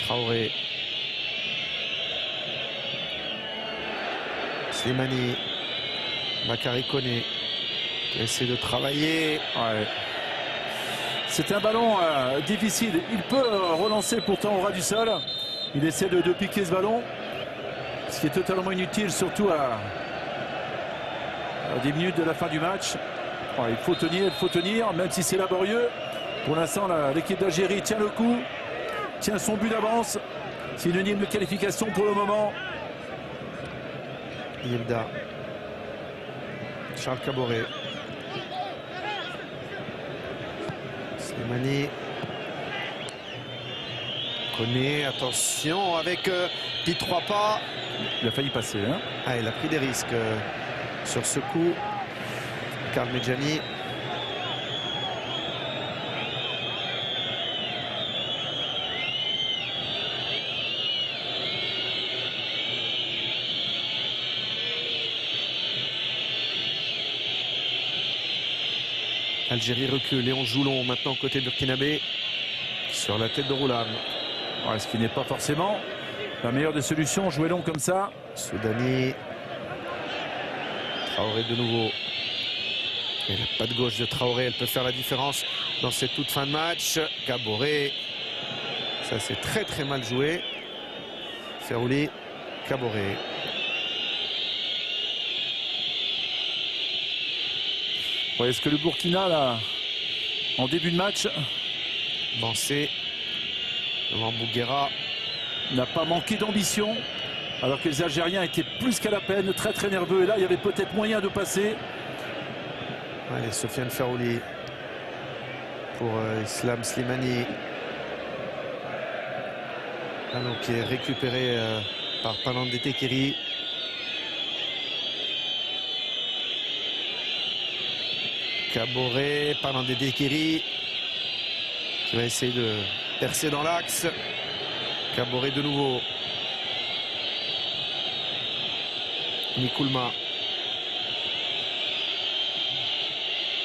Traoré. Slimani. Bakary Koné. Qui essaie de travailler. Ouais. C'est un ballon difficile. Il peut relancer pourtant au ras du sol. Il essaie de piquer ce ballon. Ce qui est totalement inutile, surtout à 10 minutes de la fin du match. Ouais, il faut tenir, même si c'est laborieux. Pour l'instant, l'équipe d'Algérie tient le coup. Tient son but d'avance. Synonyme de qualification pour le moment. Yilda. Charles Caboret. Slimani. Koné, attention avec Pitropa. Il a failli passer. Hein. Ah, il a pris des risques sur ce coup. Karl Medjani. Algérie recule et on joue long maintenant côté burkinabé sur la tête de Roulam. Ouais, ce qui n'est pas forcément la meilleure des solutions, jouer long comme ça. Soudani. Traoré de nouveau. Et la patte gauche de Traoré, elle peut faire la différence dans cette toute fin de match. Caboret. Ça c'est très très mal joué. Ferrouli. Caboret. Ouais, est-ce que le Burkina, là, en début de match, Bancé devant Bouguera, n'a pas manqué d'ambition, alors que les Algériens étaient plus qu'à la peine, très très nerveux. Et là, il y avait peut-être moyen de passer. Allez, Sofiane Ferrouli pour Islam Slimani. Ballon qui est récupéré par Panandé Tekeri. Caboret, Panandé Tekeri qui va essayer de percer dans l'axe. Caboret de nouveau. Nikoulma.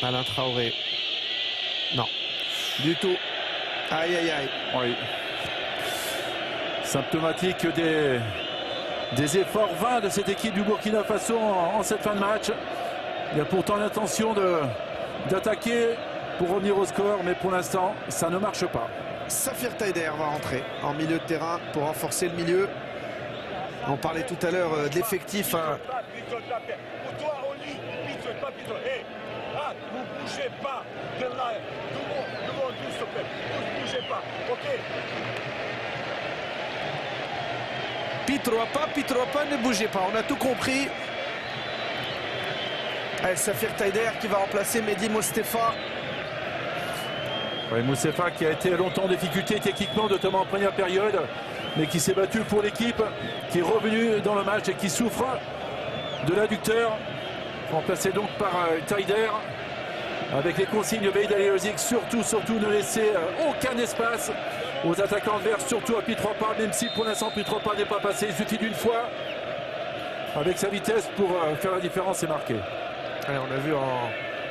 Alain Traoré. Non, du tout. Aïe, aïe, aïe. Oui. Symptomatique des efforts vains de cette équipe du Burkina Faso en cette fin de match. Il y a pourtant l'intention d'attaquer pour revenir au score, mais pour l'instant, ça ne marche pas. Safir Taider va rentrer en milieu de terrain pour renforcer le milieu. On parlait tout à l'heure de l'effectif. Hein. Ne bougez pas de là. Tout le monde, s'il te plaît. Ne bougez pas, ok? Pitroapa, ne bougez pas. On a tout compris. Allez, Safir Taider qui va remplacer Mehdi Mostefa. Oui, Mostefa qui a été longtemps en difficulté techniquement, notamment en première période, mais qui s'est battu pour l'équipe, qui est revenu dans le match et qui souffre de l'adducteur. Remplacé donc par Taider, avec les consignes de Beid Alihodzic, surtout ne laisser aucun espace aux attaquants adverses, surtout à Pitropa, même si pour l'instant Pitropa n'est pas passé. Il suffit d'une fois avec sa vitesse pour faire la différence et marquer. Allez, on a vu en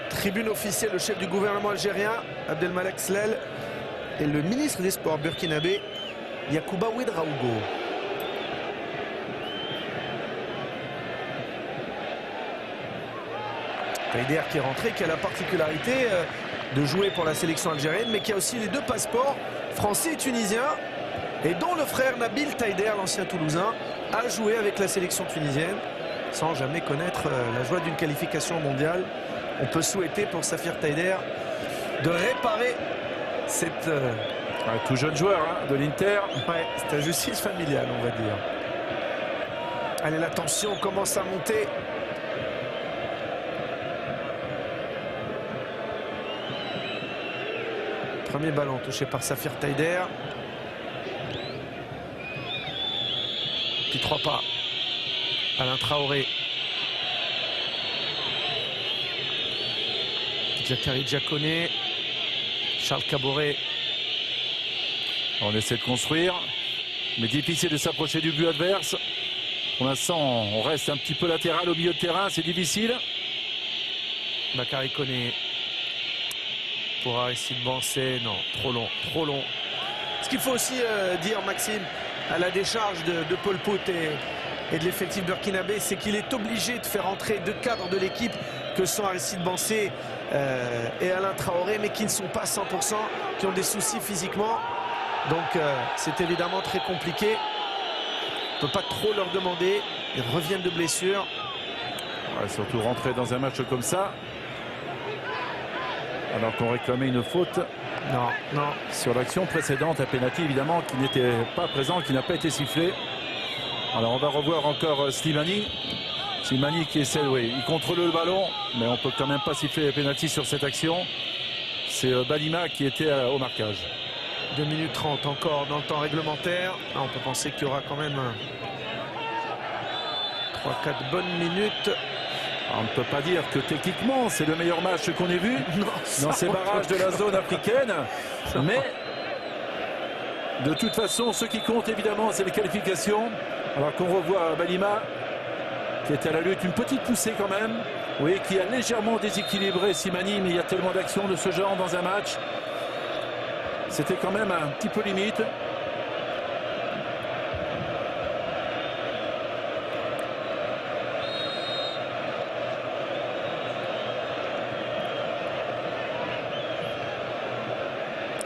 tribune officielle le chef du gouvernement algérien, Abdelmalek Slel, et le ministre des Sports burkinabé, Yacouba Ouedraogo. Taider qui est rentré, qui a la particularité de jouer pour la sélection algérienne, mais qui a aussi les deux passeports, français et tunisien, et dont le frère Nabil Taider, l'ancien Toulousain, a joué avec la sélection tunisienne, sans jamais connaître la joie d'une qualification mondiale. On peut souhaiter pour Safir Taider de réparer cette... tout jeune joueur hein, de l'Inter. Ouais, c'est injustice familiale, on va dire. Allez, la tension commence à monter. Premier ballon touché par Safir Taider. Puis 3 pas. Alain Traoré. Jacari Diaconé. Charles Caboret. On essaie de construire, mais difficile de s'approcher du but adverse. Pour l'instant, on reste un petit peu latéral au milieu de terrain, c'est difficile. Bakary Koné. Pour Aristide Bancé, non, trop long. Ce qu'il faut aussi dire, Maxime, à la décharge de Paul Pout et de l'effectif burkinabé, c'est qu'il est obligé de faire entrer deux cadres de l'équipe que sont Aristide Bancé et Alain Traoré, mais qui ne sont pas 100%, qui ont des soucis physiquement. Donc c'est évidemment très compliqué. On ne peut pas trop leur demander. Ils reviennent de blessure. Ouais, surtout rentrer dans un match comme ça, alors qu'on réclamait une faute Non. sur l'action précédente, un pénalty évidemment qui n'était pas présent, qui n'a pas été sifflé. Alors on va revoir encore Slimani. Slimani qui essaie, oui, il contrôle le ballon, mais on ne peut quand même pas siffler les pénaltys sur cette action. C'est Balima qui était au marquage. 2 minutes 30 encore dans le temps réglementaire. On peut penser qu'il y aura quand même 3-4 bonnes minutes. On ne peut pas dire que techniquement c'est le meilleur match qu'on ait vu dans ces barrages de la zone africaine. Mais de toute façon, ce qui compte évidemment, c'est les qualifications. Alors qu'on revoit Balima qui était à la lutte, une petite poussée quand même. Oui, qui a légèrement déséquilibré Slimani, mais il y a tellement d'actions de ce genre dans un match. C'était quand même un petit peu limite.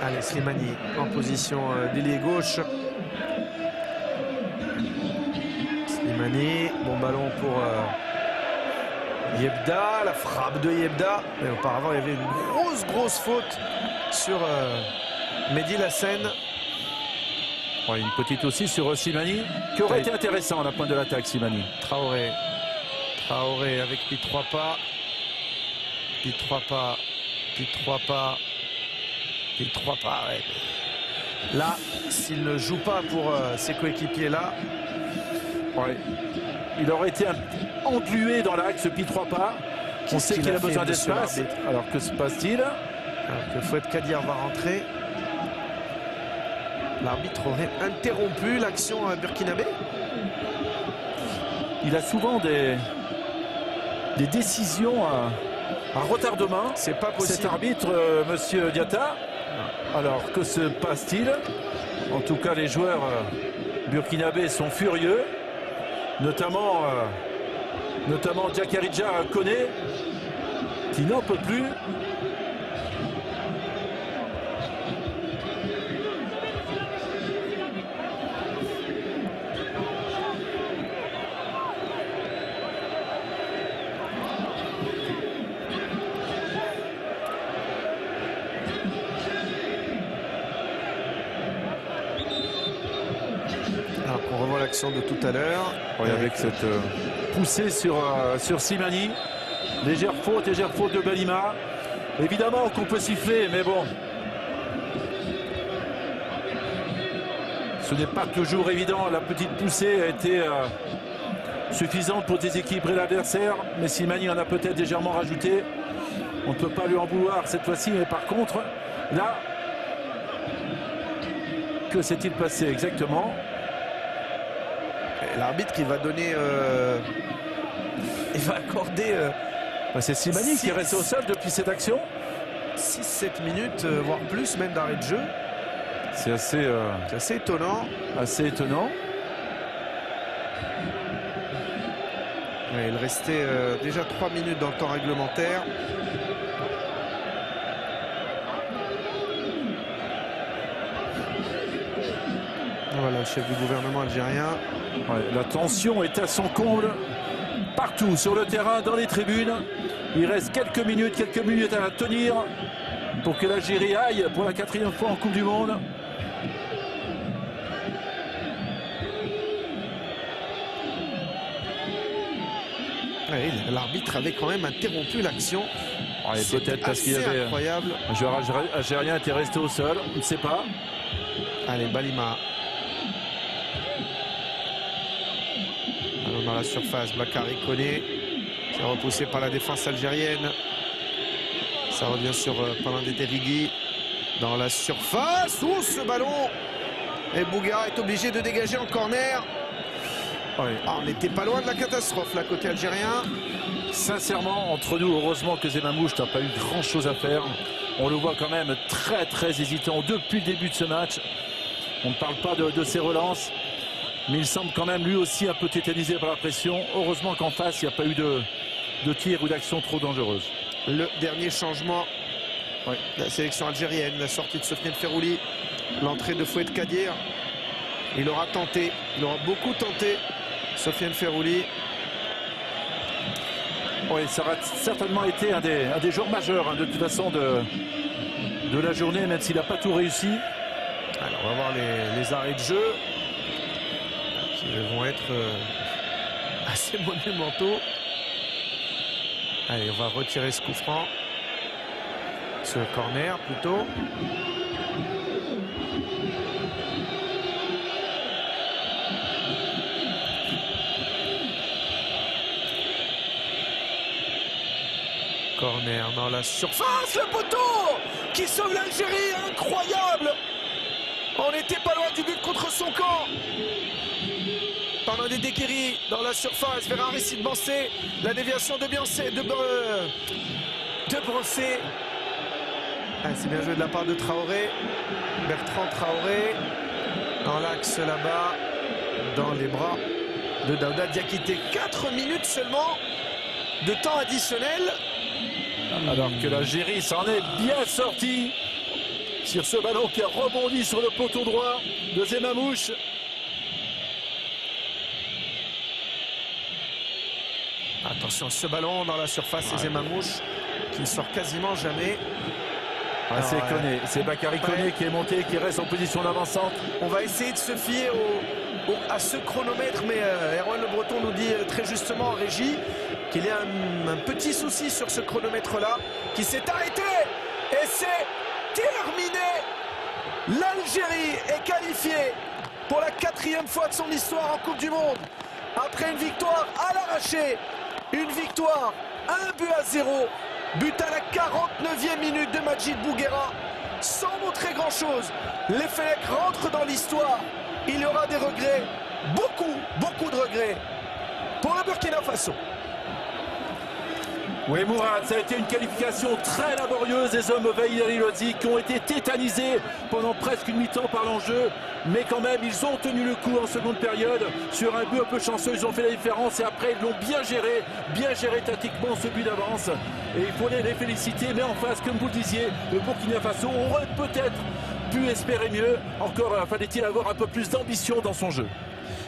Allez, Slimani en position d'ailier gauche. Slimani, bon ballon pour Yebda, la frappe de Yebda. Mais auparavant, il y avait une grosse faute sur Mehdi Lassène. Ouais, une petite aussi sur Slimani, qui aurait été intéressant à la pointe de l'attaque, Slimani. Traoré avec Pi 3 pas. Pi 3 pas, ouais. Là, s'il ne joue pas pour ses coéquipiers là, ouais, il aurait été englué dans l'axe Pi 3 pas. On sait qu'il a besoin d'espace. Alors que se passe-t-il? Le Fouad Kadir va rentrer. L'arbitre aurait interrompu l'action burkinabé. Il a souvent des décisions à retardement. C'est pas possible. Cet arbitre, monsieur Diatta. Alors que se passe-t-il? En tout cas, les joueurs burkinabés sont furieux, notamment Jacari Diaconé, qui n'en peut plus. On revoit l'action de tout à l'heure. Oui, avec cette poussée sur Slimani. Légère faute de Balima. Évidemment qu'on peut siffler, mais bon. Ce n'est pas toujours évident. La petite poussée a été suffisante pour déséquilibrer l'adversaire. Mais Slimani en a peut-être légèrement rajouté. On ne peut pas lui en vouloir cette fois-ci. Mais par contre, là, que s'est-il passé exactement? L'arbitre qui va donner... il va accorder... C'est Slimani qui est resté au sol depuis cette action. 6-7 minutes, voire plus, même d'arrêt de jeu. C'est assez étonnant. Assez étonnant. Ouais, il restait déjà 3 minutes dans le temps réglementaire. Voilà, le chef du gouvernement algérien. Ouais, la tension est à son comble partout sur le terrain, dans les tribunes. Il reste quelques minutes à tenir pour que l'Algérie aille pour la 4e fois en Coupe du Monde. Ouais, l'arbitre avait quand même interrompu l'action. Ouais, peut-être parce qu'il y avait incroyable. Un joueur algérien était resté au sol, on ne sait pas. Allez, Balima. Alors dans la surface, Bakary Koné. C'est repoussé par la défense algérienne. Ça revient sur Palindé Terrigui. Dans la surface. Oh, ce ballon. Et Bouguera est obligé de dégager en corner. Ouais. Ah, on n'était pas loin de la catastrophe, là, côté algérien. Sincèrement, entre nous, heureusement que Zemamouche n'a pas eu grand-chose à faire. On le voit quand même très hésitant depuis le début de ce match. On ne parle pas de ses relances. Mais il semble quand même lui aussi un peu tétanisé par la pression. Heureusement qu'en face, il n'y a pas eu de tir ou d'action trop dangereuse. Le dernier changement de la sélection algérienne, la sortie de Sofiane Ferrouli, l'entrée de Foued Kadir. Il aura tenté, il aura beaucoup tenté, Sofiane Ferrouli. Oui, ça aura certainement été un des joueurs majeurs de toute façon de la journée, même s'il n'a pas tout réussi. Alors on va voir les arrêts de jeu. Ils vont être assez monumentaux. Allez, on va retirer ce coup franc. Ce corner plutôt. Corner dans la surface, le poteau qui sauve l'Algérie, incroyable. On n'était pas loin du but contre son camp. Palindé Terrigui dans la surface, Ferrari Sidbancé, la déviation de Brancé. Ah, c'est bien joué de la part de Traoré, Bertrand Traoré, dans l'axe là-bas, dans les bras de Daouda Diakité. 4 minutes seulement de temps additionnel. Alors que l'Algérie s'en est bien sortie sur ce ballon qui a rebondi sur le poteau droit de Zemamouche. Attention, ce ballon dans la surface, c'est Zemamouche qui ne sort quasiment jamais. Ah, c'est Koné, c'est Bakary Koné qui est monté, qui reste en position d'avancante. On va essayer de se fier à ce chronomètre, mais Erwan Le Breton nous dit très justement en régie qu'il y a un petit souci sur ce chronomètre-là qui s'est arrêté. Et c'est terminé. L'Algérie est qualifiée pour la 4e fois de son histoire en Coupe du Monde. Après une victoire à l'arraché, une victoire 1-0, but à la 49e minute de Majid Bouguera, sans montrer grand-chose. Les Fennecs rentrent dans l'histoire. Il y aura des regrets, beaucoup de regrets pour le Burkina Faso. Oui, Mourad, ça a été une qualification très laborieuse des hommes Vahiri Lodzi qui ont été tétanisés pendant presque une mi-temps par l'enjeu. Mais quand même, ils ont tenu le coup en seconde période. Sur un but un peu chanceux, ils ont fait la différence. Et après, ils l'ont bien géré tactiquement ce but d'avance. Et il faut les féliciter. Mais en face, comme vous le disiez, le Burkina Faso aurait peut-être pu espérer mieux. Encore fallait-il avoir un peu plus d'ambition dans son jeu.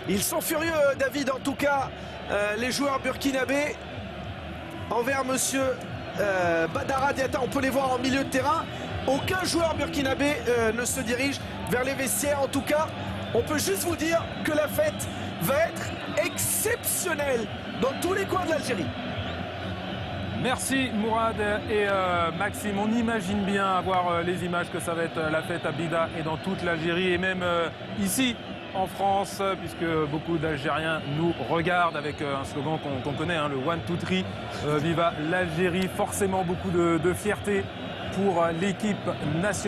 Ils sont furieux, David, en tout cas, les joueurs burkinabés. Envers monsieur Badara Diatta, on peut les voir en milieu de terrain. Aucun joueur burkinabé ne se dirige vers les vestiaires. En tout cas, On peut juste vous dire que la fête va être exceptionnelle dans tous les coins de l'Algérie. Merci Mourad et Maxime. On imagine bien avoir les images que ça va être la fête à Blida et dans toute l'Algérie et même ici en France, puisque beaucoup d'Algériens nous regardent avec un slogan qu'on connaît, hein, le One, Two, Three. Viva l'Algérie, forcément beaucoup de fierté pour l'équipe nationale.